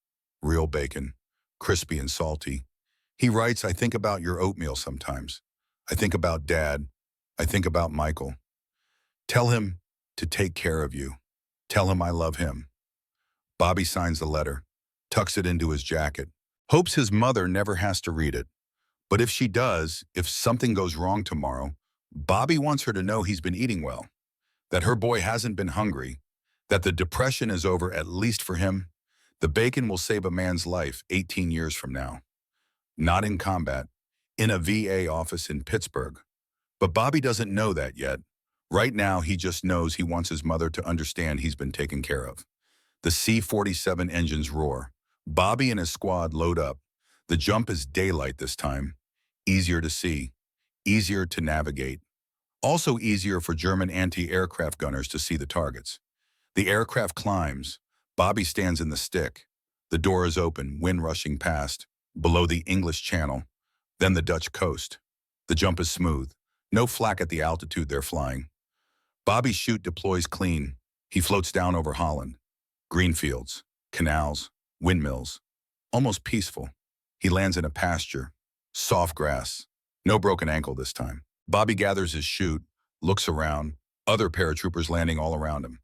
Real bacon, crispy and salty. He writes, I think about your oatmeal sometimes. I think about Dad. I think about Michael. Tell him to take care of you. Tell him I love him. Bobby signs the letter, tucks it into his jacket, hopes his mother never has to read it. But if she does, if something goes wrong tomorrow, Bobby wants her to know he's been eating well, that her boy hasn't been hungry, that the depression is over at least for him. The bacon will save a man's life 18 years from now. Not in combat, in a VA office in Pittsburgh. But Bobby doesn't know that yet. Right now, he just knows he wants his mother to understand he's been taken care of. The C-47 engines roar. Bobby and his squad load up. The jump is daylight this time. Easier to see. Easier to navigate. Also easier for German anti-aircraft gunners to see the targets. The aircraft climbs. Bobby stands in the stick. The door is open, wind rushing past. Below the English Channel. Then the Dutch coast. The jump is smooth. No flak at the altitude they're flying. Bobby's chute deploys clean. He floats down over Holland. Green fields, canals, windmills. Almost peaceful. He lands in a pasture. Soft grass. No broken ankle this time. Bobby gathers his chute, looks around. Other paratroopers landing all around him.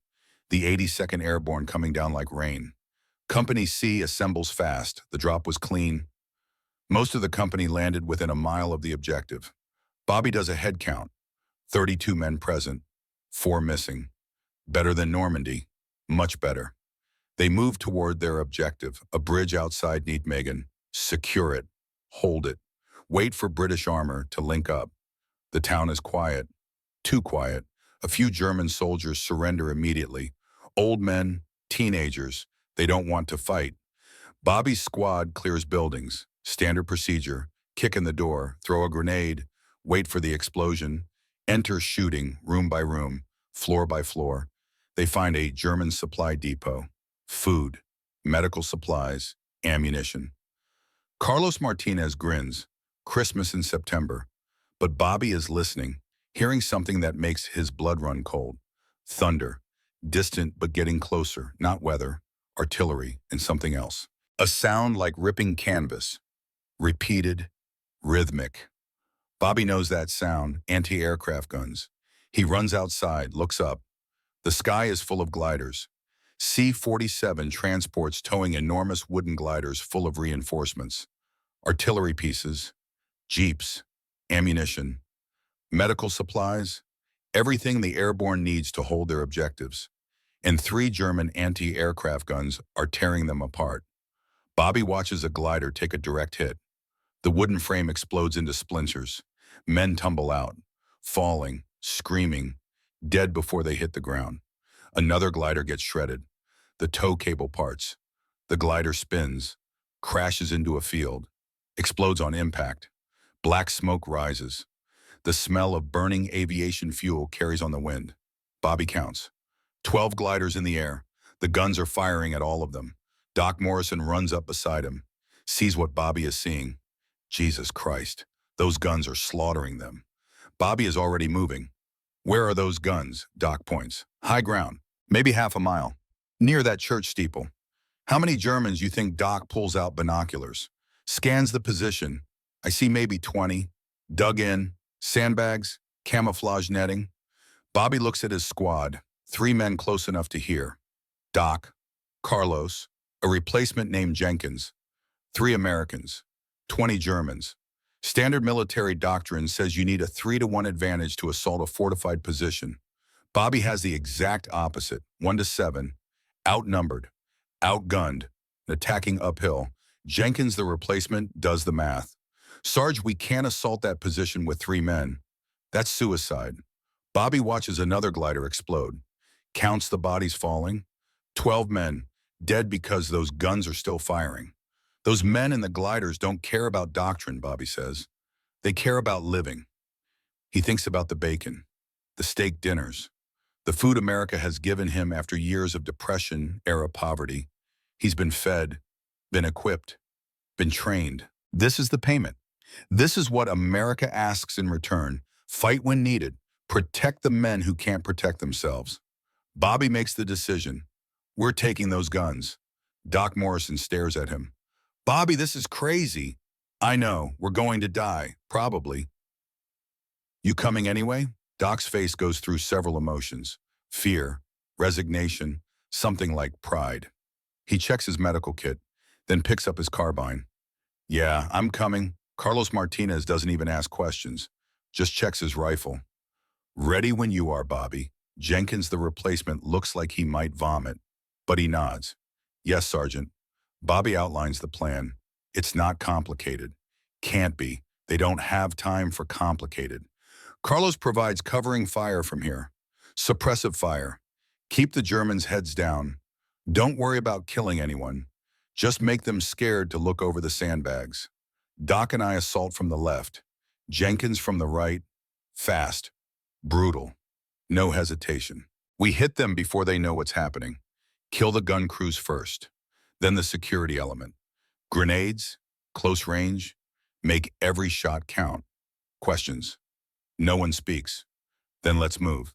The 82nd Airborne coming down like rain. Company C assembles fast. The drop was clean. Most of the company landed within a mile of the objective. Bobby does a head count. 32 men present. 4 missing. Better than Normandy. Much better. They move toward their objective, a bridge outside Nijmegen. Secure it. Hold it. Wait for British armor to link up. The town is quiet. Too quiet. A few German soldiers surrender immediately. Old men, teenagers. They don't want to fight. Bobby's squad clears buildings. Standard procedure. Kick in the door. Throw a grenade. Wait for the explosion. Enter shooting, room by room, floor by floor. They find a German supply depot. Food, medical supplies, ammunition. Carlos Martinez grins. Christmas in September. But Bobby is listening, hearing something that makes his blood run cold. Thunder. Distant but getting closer, not weather, artillery, and something else. A sound like ripping canvas. Repeated, rhythmic. Bobby knows that sound, anti-aircraft guns. He runs outside, looks up. The sky is full of gliders. C-47 transports towing enormous wooden gliders full of reinforcements. Artillery pieces, jeeps, ammunition, medical supplies, everything the airborne needs to hold their objectives. And 3 German anti-aircraft guns are tearing them apart. Bobby watches a glider take a direct hit. The wooden frame explodes into splinters. Men tumble out, falling, screaming, dead before they hit the ground. Another glider gets shredded. The tow cable parts. The glider spins, crashes into a field, explodes on impact. Black smoke rises. The smell of burning aviation fuel carries on the wind. Bobby counts. 12 gliders in the air. The guns are firing at all of them. Doc Morrison runs up beside him, sees what Bobby is seeing. Jesus Christ, those guns are slaughtering them. Bobby is already moving. Where are those guns? Doc points. High ground. Maybe half a mile. Near that church steeple. How many Germans you think Doc pulls out binoculars? Scans the position. I see maybe 20. Dug in. Sandbags. Camouflage netting. Bobby looks at his squad. 3 men close enough to hear. Doc. Carlos. A replacement named Jenkins. 3 Americans. 20 Germans. Standard military doctrine says you need a 3-to-1 advantage to assault a fortified position. Bobby has the exact opposite, 1-to-7, outnumbered, outgunned, attacking uphill. Jenkins, the replacement, does the math. Sarge, we can't assault that position with 3 men. That's suicide. Bobby watches another glider explode, counts the bodies falling. 12 men, dead because those guns are still firing. Those men in the gliders don't care about doctrine, Bobby says. They care about living. He thinks about the bacon, the steak dinners, the food America has given him after years of Depression-era poverty. He's been fed, been equipped, been trained. This is the payment. This is what America asks in return. Fight when needed. Protect the men who can't protect themselves. Bobby makes the decision. We're taking those guns. Doc Morrison stares at him. Bobby, this is crazy. I know, we're going to die, probably. You coming anyway? Doc's face goes through several emotions. Fear, resignation, something like pride. He checks his medical kit, then picks up his carbine. Yeah, I'm coming. Carlos Martinez doesn't even ask questions, just checks his rifle. Ready when you are, Bobby. Jenkins, the replacement, looks like he might vomit, but he nods. Yes, Sergeant. Bobby outlines the plan. It's not complicated. Can't be. They don't have time for complicated. Carlos provides covering fire from here. Suppressive fire. Keep the Germans' heads down. Don't worry about killing anyone. Just make them scared to look over the sandbags. Doc and I assault from the left. Jenkins from the right. Fast. Brutal. No hesitation. We hit them before they know what's happening. Kill the gun crews first. Then the security element. Grenades, close range, make every shot count. Questions. No one speaks. Then let's move.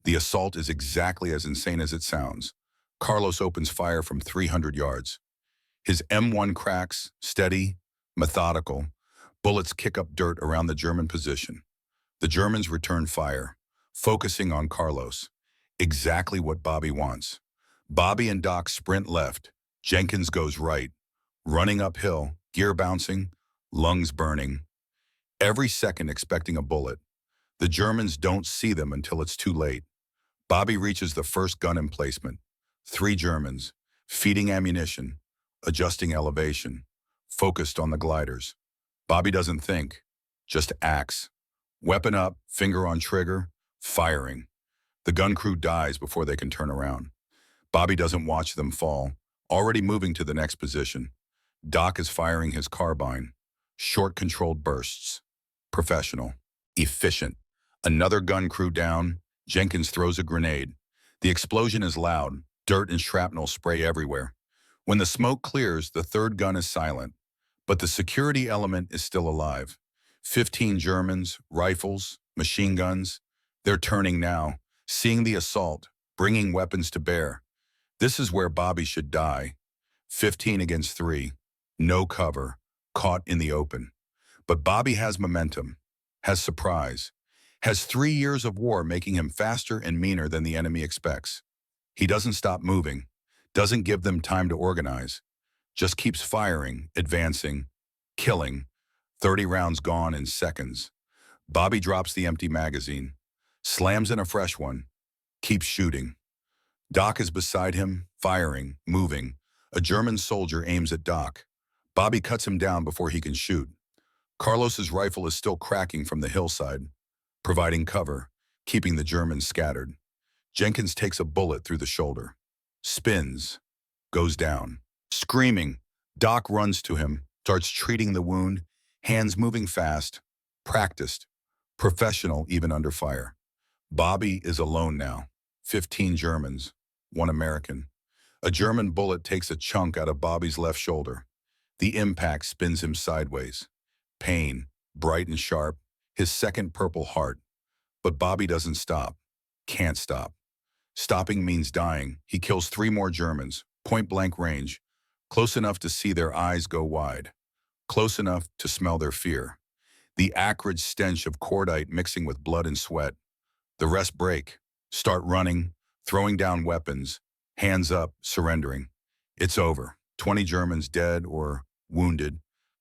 The assault is exactly as insane as it sounds. Carlos opens fire from 300 yards. His M1 cracks, steady, methodical. Bullets kick up dirt around the German position. The Germans return fire, focusing on Carlos. Exactly what Bobby wants. Bobby and Doc sprint left. Jenkins goes right, running uphill, gear bouncing, lungs burning. Every second expecting a bullet. The Germans don't see them until it's too late. Bobby reaches the first gun emplacement. 3 Germans, feeding ammunition, adjusting elevation, focused on the gliders. Bobby doesn't think, just acts. Weapon up, finger on trigger, firing. The gun crew dies before they can turn around. Bobby doesn't watch them fall, already moving to the next position. Doc is firing his carbine. Short controlled bursts. Professional. Efficient. Another gun crew down. Jenkins throws a grenade. The explosion is loud. Dirt and shrapnel spray everywhere. When the smoke clears, the 3rd gun is silent. But the security element is still alive. 15 Germans, rifles, machine guns. They're turning now, seeing the assault, bringing weapons to bear. This is where Bobby should die. 15 against 3. No cover. Caught in the open. But Bobby has momentum. Has surprise. Has 3 years of war making him faster and meaner than the enemy expects. He doesn't stop moving. Doesn't give them time to organize. Just keeps firing, advancing, killing. 30 rounds gone in seconds. Bobby drops the empty magazine. Slams in a fresh one. Keeps shooting. Doc is beside him, firing, moving. A German soldier aims at Doc. Bobby cuts him down before he can shoot. Carlos's rifle is still cracking from the hillside, providing cover, keeping the Germans scattered. Jenkins takes a bullet through the shoulder. Spins. Goes down. Screaming, Doc runs to him, starts treating the wound, hands moving fast, practiced, professional even under fire. Bobby is alone now. 15 Germans, 1 American. A German bullet takes a chunk out of Bobby's left shoulder. The impact spins him sideways. Pain, bright and sharp, his second Purple Heart. But Bobby doesn't stop. Can't stop. Stopping means dying. He kills 3 more Germans, point-blank range, close enough to see their eyes go wide, close enough to smell their fear. The acrid stench of cordite mixing with blood and sweat. The rest break, start running, throwing down weapons, hands up, surrendering. It's over. 20 Germans dead or wounded,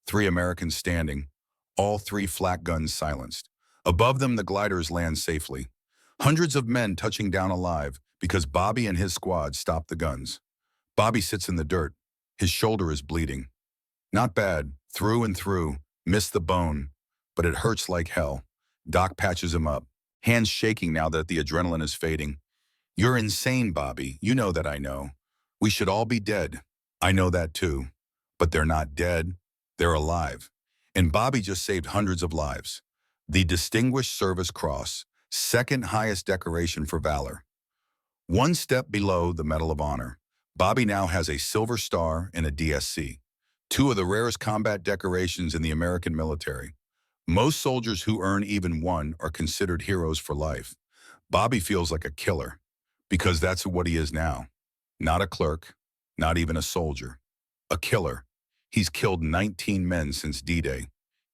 3 Americans standing, all 3 flak guns silenced. Above them, the gliders land safely. Hundreds of men touching down alive because Bobby and his squad stopped the guns. Bobby sits in the dirt. His shoulder is bleeding. Not bad, through and through, missed the bone, but it hurts like hell. Doc patches him up, hands shaking now that the adrenaline is fading. You're insane, Bobby. You know that I know. We should all be dead. I know that too. But they're not dead. They're alive. And Bobby just saved hundreds of lives. The Distinguished Service Cross, second highest decoration for valor. One step below the Medal of Honor. Bobby now has a Silver Star and a DSC, 2 of the rarest combat decorations in the American military. Most soldiers who earn even one are considered heroes for life. Bobby feels like a killer, because that's what he is now. Not a clerk, not even a soldier. A killer. He's killed 19 men since D-Day,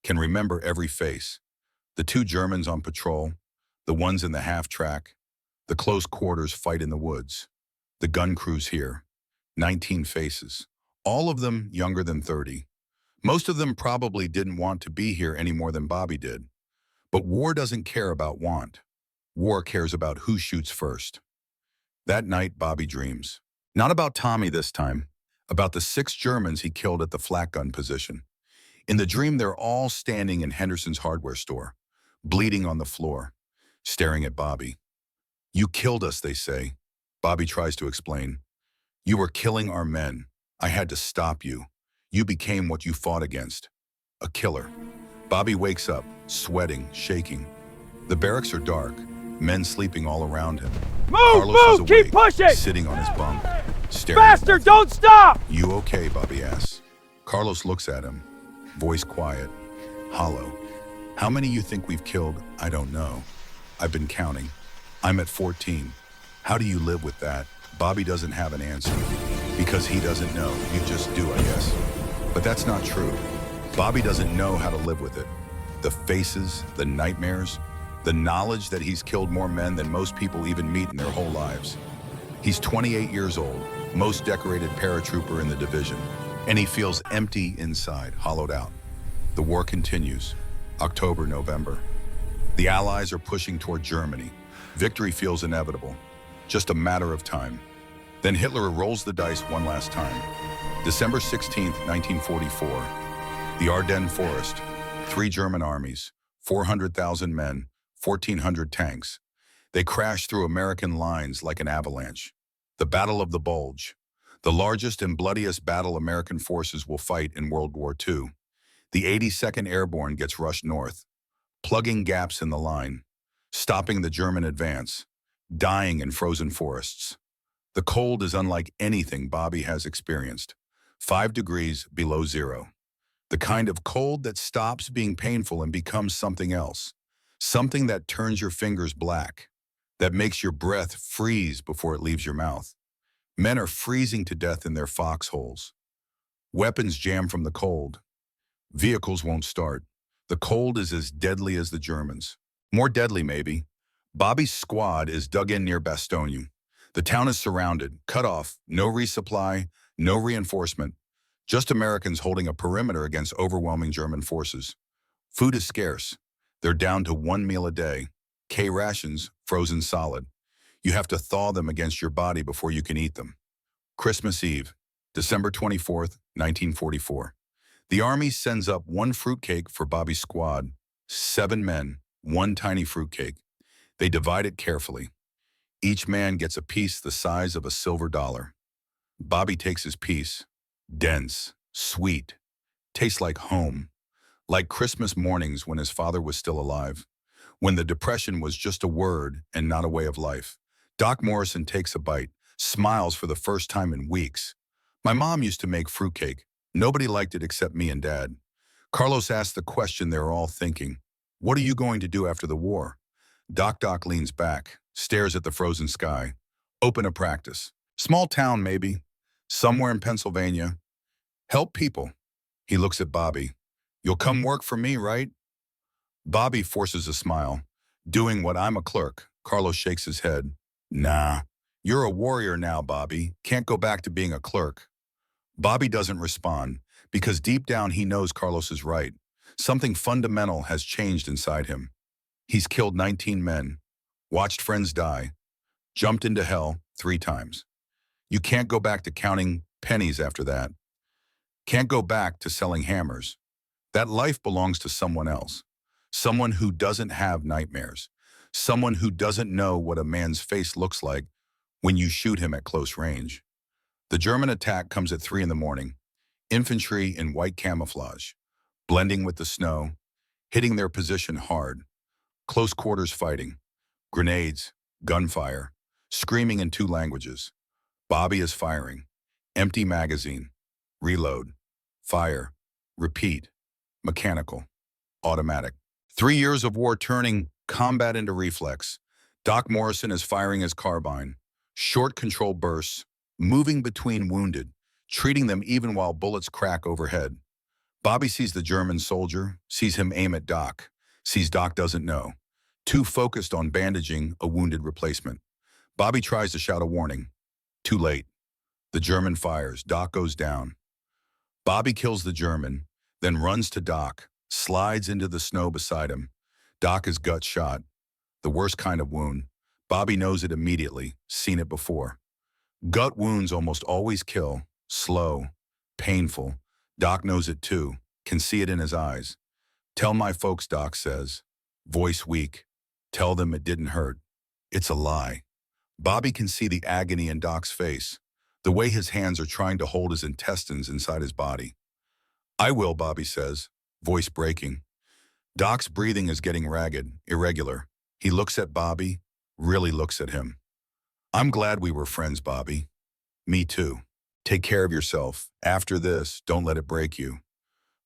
can remember every face. The 2 Germans on patrol, the ones in the half-track, the close quarters fight in the woods, the gun crews here. 19 faces, all of them younger than 30. Most of them probably didn't want to be here any more than Bobby did. But war doesn't care about want. War cares about who shoots first. That night, Bobby dreams. Not about Tommy this time, about the 6 Germans he killed at the flak gun position. In the dream, they're all standing in Henderson's hardware store, bleeding on the floor, staring at Bobby. You killed us, they say. Bobby tries to explain. You were killing our men. I had to stop you. You became what you fought against. A killer. Bobby wakes up, sweating, shaking. The barracks are dark, men sleeping all around him. Move, keep pushing! Sitting on his bunk, staring. Faster, don't stop! You okay, Bobby asks. Carlos looks at him, voice quiet, hollow. How many you think we've killed? I don't know. I've been counting. I'm at 14. How do you live with that? Bobby doesn't have an answer. Because he doesn't know. You just do, I guess. But that's not true. Bobby doesn't know how to live with it. The faces, the nightmares, the knowledge that he's killed more men than most people even meet in their whole lives. He's 28 years old, most decorated paratrooper in the division, and he feels empty inside, hollowed out. The war continues. October, November. The Allies are pushing toward Germany. Victory feels inevitable, just a matter of time. Then Hitler rolls the dice one last time. December 16th, 1944. The Ardennes Forest. 3 German armies, 400,000 men, 1,400 tanks. They crash through American lines like an avalanche. The Battle of the Bulge. The largest and bloodiest battle American forces will fight in World War II. The 82nd Airborne gets rushed north, plugging gaps in the line, stopping the German advance, dying in frozen forests. The cold is unlike anything Bobby has experienced. 5 degrees below zero. The kind of cold that stops being painful and becomes something else. Something that turns your fingers black, that makes your breath freeze before it leaves your mouth. Men are freezing to death in their foxholes. Weapons jam from the cold. Vehicles won't start. The cold is as deadly as the Germans. More deadly, maybe. Bobby's squad is dug in near Bastogne. The town is surrounded, cut off, no resupply, no reinforcement. Just Americans holding a perimeter against overwhelming German forces. Food is scarce. They're down to 1 meal a day. K rations, frozen solid. You have to thaw them against your body before you can eat them. Christmas Eve, December 24th, 1944. The Army sends up 1 fruitcake for Bobby's squad. 7 men, 1 tiny fruitcake. They divide it carefully. Each man gets a piece the size of a silver dollar. Bobby takes his piece. Dense, sweet, tastes like home. Like Christmas mornings when his father was still alive. When the Depression was just a word and not a way of life. Doc Morrison takes a bite, smiles for the first time in weeks. My mom used to make fruitcake. Nobody liked it except me and Dad. Carlos asked the question they're all thinking. What are you going to do after the war? Doc leans back, stares at the frozen sky. Open a practice. Small town, maybe. Somewhere in Pennsylvania. Help people. He looks at Bobby. You'll come work for me, right? Bobby forces a smile. Doing what? I'm a clerk. Carlos shakes his head. Nah. You're a warrior now, Bobby. Can't go back to being a clerk. Bobby doesn't respond because deep down he knows Carlos is right. Something fundamental has changed inside him. He's killed 19 men, watched friends die, jumped into hell 3 times. You can't go back to counting pennies after that. Can't go back to selling hammers. That life belongs to someone else. Someone who doesn't have nightmares. Someone who doesn't know what a man's face looks like when you shoot him at close range. The German attack comes at 3 in the morning. Infantry in white camouflage, blending with the snow, hitting their position hard. Close quarters fighting, grenades, gunfire, screaming in 2 languages. Bobby is firing. Empty magazine. Reload. Fire. Repeat. Mechanical. Automatic. 3 years of war turning combat into reflex. Doc Morrison is firing his carbine. Short control bursts, moving between wounded, treating them even while bullets crack overhead. Bobby sees the German soldier, sees him aim at Doc, sees Doc doesn't know. Too focused on bandaging a wounded replacement. Bobby tries to shout a warning. Too late. The German fires. Doc goes down. Bobby kills the German, then runs to Doc, slides into the snow beside him. Doc is gut shot. The worst kind of wound. Bobby knows it immediately, seen it before. Gut wounds almost always kill, slow, painful. Doc knows it too, can see it in his eyes. Tell my folks, Doc says, voice weak. Tell them it didn't hurt. It's a lie. Bobby can see the agony in Doc's face, the way his hands are trying to hold his intestines inside his body. I will, Bobby says, voice breaking. Doc's breathing is getting ragged, irregular. He looks at Bobby, really looks at him. I'm glad we were friends, Bobby. Me too. Take care of yourself. After this, don't let it break you.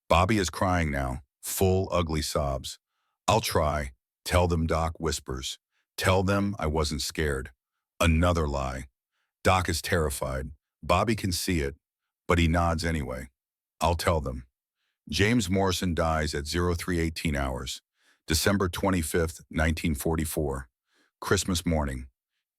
Bobby is crying now, full ugly sobs. I'll try. Tell them, Doc whispers. Tell them I wasn't scared. Another lie. Doc is terrified. Bobby can see it, but he nods anyway. I'll tell them. James Morrison dies at 03:18 hours, December 25th, 1944. Christmas morning.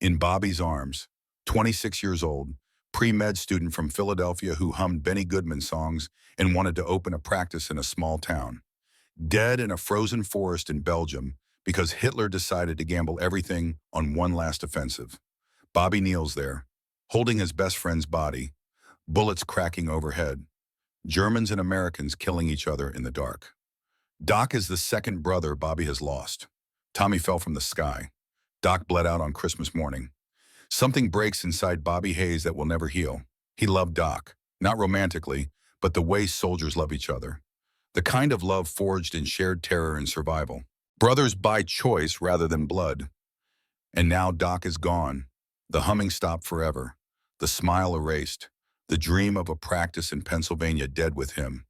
In Bobby's arms, 26 years old, pre-med student from Philadelphia who hummed Benny Goodman songs and wanted to open a practice in a small town. Dead in a frozen forest in Belgium because Hitler decided to gamble everything on one last offensive. Bobby kneels there, holding his best friend's body, bullets cracking overhead. Germans and Americans killing each other in the dark. Doc is the second brother Bobby has lost. Tommy fell from the sky. Doc bled out on Christmas morning. Something breaks inside Bobby Hayes that will never heal. He loved Doc, not romantically, but the way soldiers love each other. The kind of love forged in shared terror and survival. Brothers by choice rather than blood. And now Doc is gone. The humming stopped forever. The smile erased. The dream of a practice in Pennsylvania dead with him.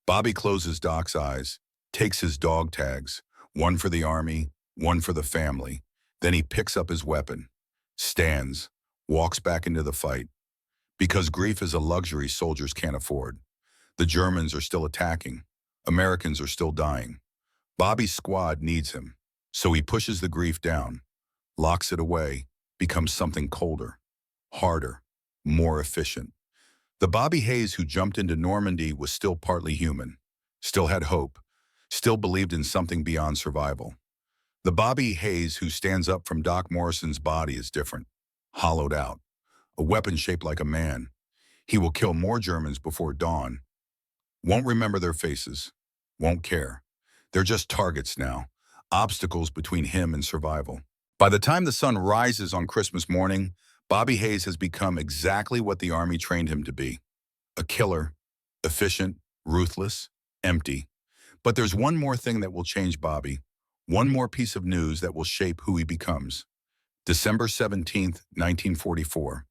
Bobby closes Doc's eyes, takes his dog tags, one for the army, one for the family. Then he picks up his weapon, stands, walks back into the fight. Because grief is a luxury soldiers can't afford. The Germans are still attacking. Americans are still dying. Bobby's squad needs him. So he pushes the grief down, locks it away, becomes something colder, harder, more efficient. The Bobby Hayes who jumped into Normandy was still partly human, still had hope, still believed in something beyond survival. The Bobby Hayes who stands up from Doc Morrison's body is different, hollowed out, a weapon shaped like a man. He will kill more Germans before dawn. Won't remember their faces, won't care. They're just targets now, obstacles between him and survival. By the time the sun rises on Christmas morning, Bobby Hayes has become exactly what the Army trained him to be. A killer, efficient, ruthless, empty. But there's one more thing that will change Bobby, one more piece of news that will shape who he becomes. December 17th, 1944.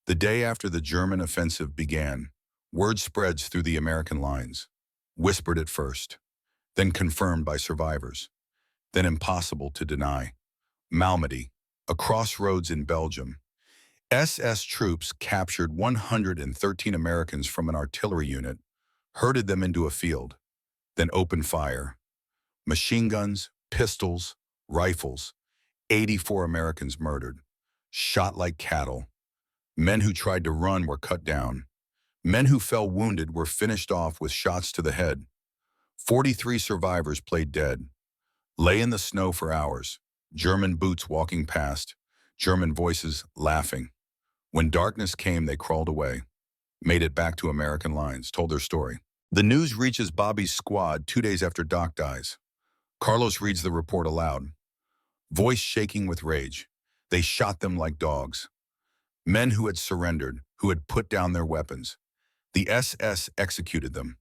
The day after the German offensive began, word spreads through the American lines. Whispered at first, then confirmed by survivors, then impossible to deny. Malmedy, a crossroads in Belgium. SS troops captured 113 Americans from an artillery unit, herded them into a field, then opened fire. Machine guns, pistols, rifles, 84 Americans murdered, shot like cattle. Men who tried to run were cut down. Men who fell wounded were finished off with shots to the head. 43 survivors played dead, lay in the snow for hours, German boots walking past, German voices laughing. When darkness came, they crawled away, made it back to American lines, told their story. The news reaches Bobby's squad 2 days after Doc dies. Carlos reads the report aloud, voice shaking with rage. They shot them like dogs. Men who had surrendered, who had put down their weapons. The SS executed them.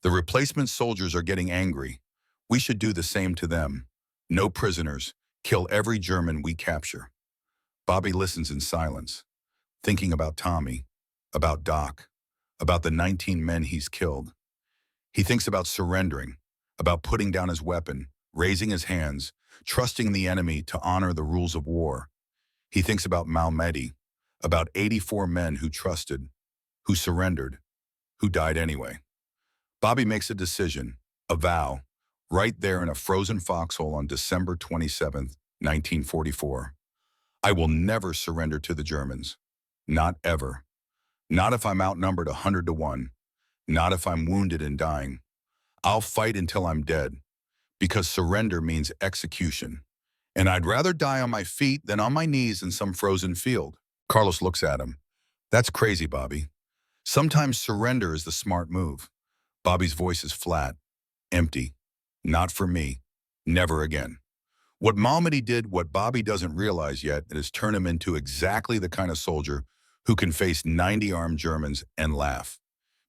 The replacement soldiers are getting angry. We should do the same to them. No prisoners. Kill every German we capture. Bobby listens in silence, thinking about Tommy, about Doc, about the 19 men he's killed. He thinks about surrendering, about putting down his weapon, raising his hands, trusting the enemy to honor the rules of war. He thinks about Malmedy, about 84 men who trusted, who surrendered, who died anyway. Bobby makes a decision, a vow, right there in a frozen foxhole on December 27, 1944. I will never surrender to the Germans. Not ever. Not if I'm outnumbered 100 to 1. Not if I'm wounded and dying. I'll fight until I'm dead, because surrender means execution. And I'd rather die on my feet than on my knees in some frozen field. Carlos looks at him. That's crazy, Bobby. Sometimes surrender is the smart move. Bobby's voice is flat, empty. Not for me. Never again. What Malmedy did, what Bobby doesn't realize yet, it has turned him into exactly the kind of soldier who can face 90 armed Germans and laugh.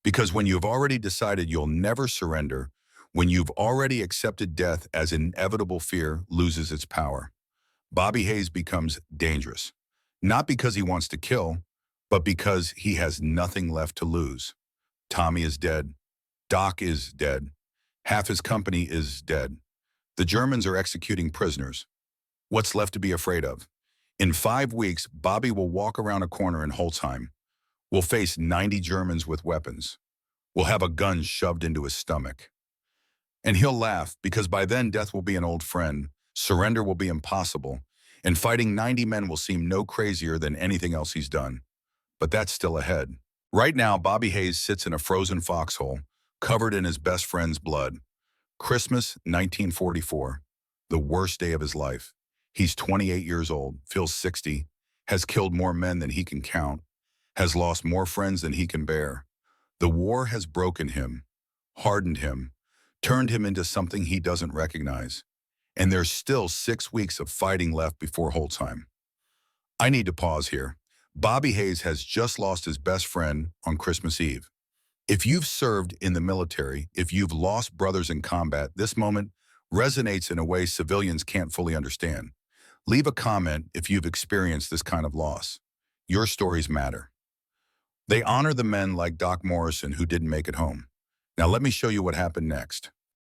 Because when you've already decided you'll never surrender, when you've already accepted death as inevitable, fear loses its power. Bobby Hayes becomes dangerous. Not because he wants to kill, but because he has nothing left to lose. Tommy is dead. Doc is dead. Half his company is dead. The Germans are executing prisoners. What's left to be afraid of? In 5 weeks, Bobby will walk around a corner in Holzheim. We'll face 90 Germans with weapons. We'll have a gun shoved into his stomach. And he'll laugh because by then death will be an old friend, surrender will be impossible, and fighting 90 men will seem no crazier than anything else he's done. But that's still ahead. Right now, Bobby Hayes sits in a frozen foxhole, covered in his best friend's blood. Christmas 1944, the worst day of his life. He's 28 years old, feels 60, has killed more men than he can count, has lost more friends than he can bear. The war has broken him, hardened him, turned him into something he doesn't recognize. And there's still 6 weeks of fighting left before Holzheim. I need to pause here. Bobby Hayes has just lost his best friend on Christmas Eve. If you've served in the military, if you've lost brothers in combat, this moment resonates in a way civilians can't fully understand. Leave a comment if you've experienced this kind of loss. Your stories matter. They honor the men like Doc Morrison who didn't make it home. Now let me show you what happened next.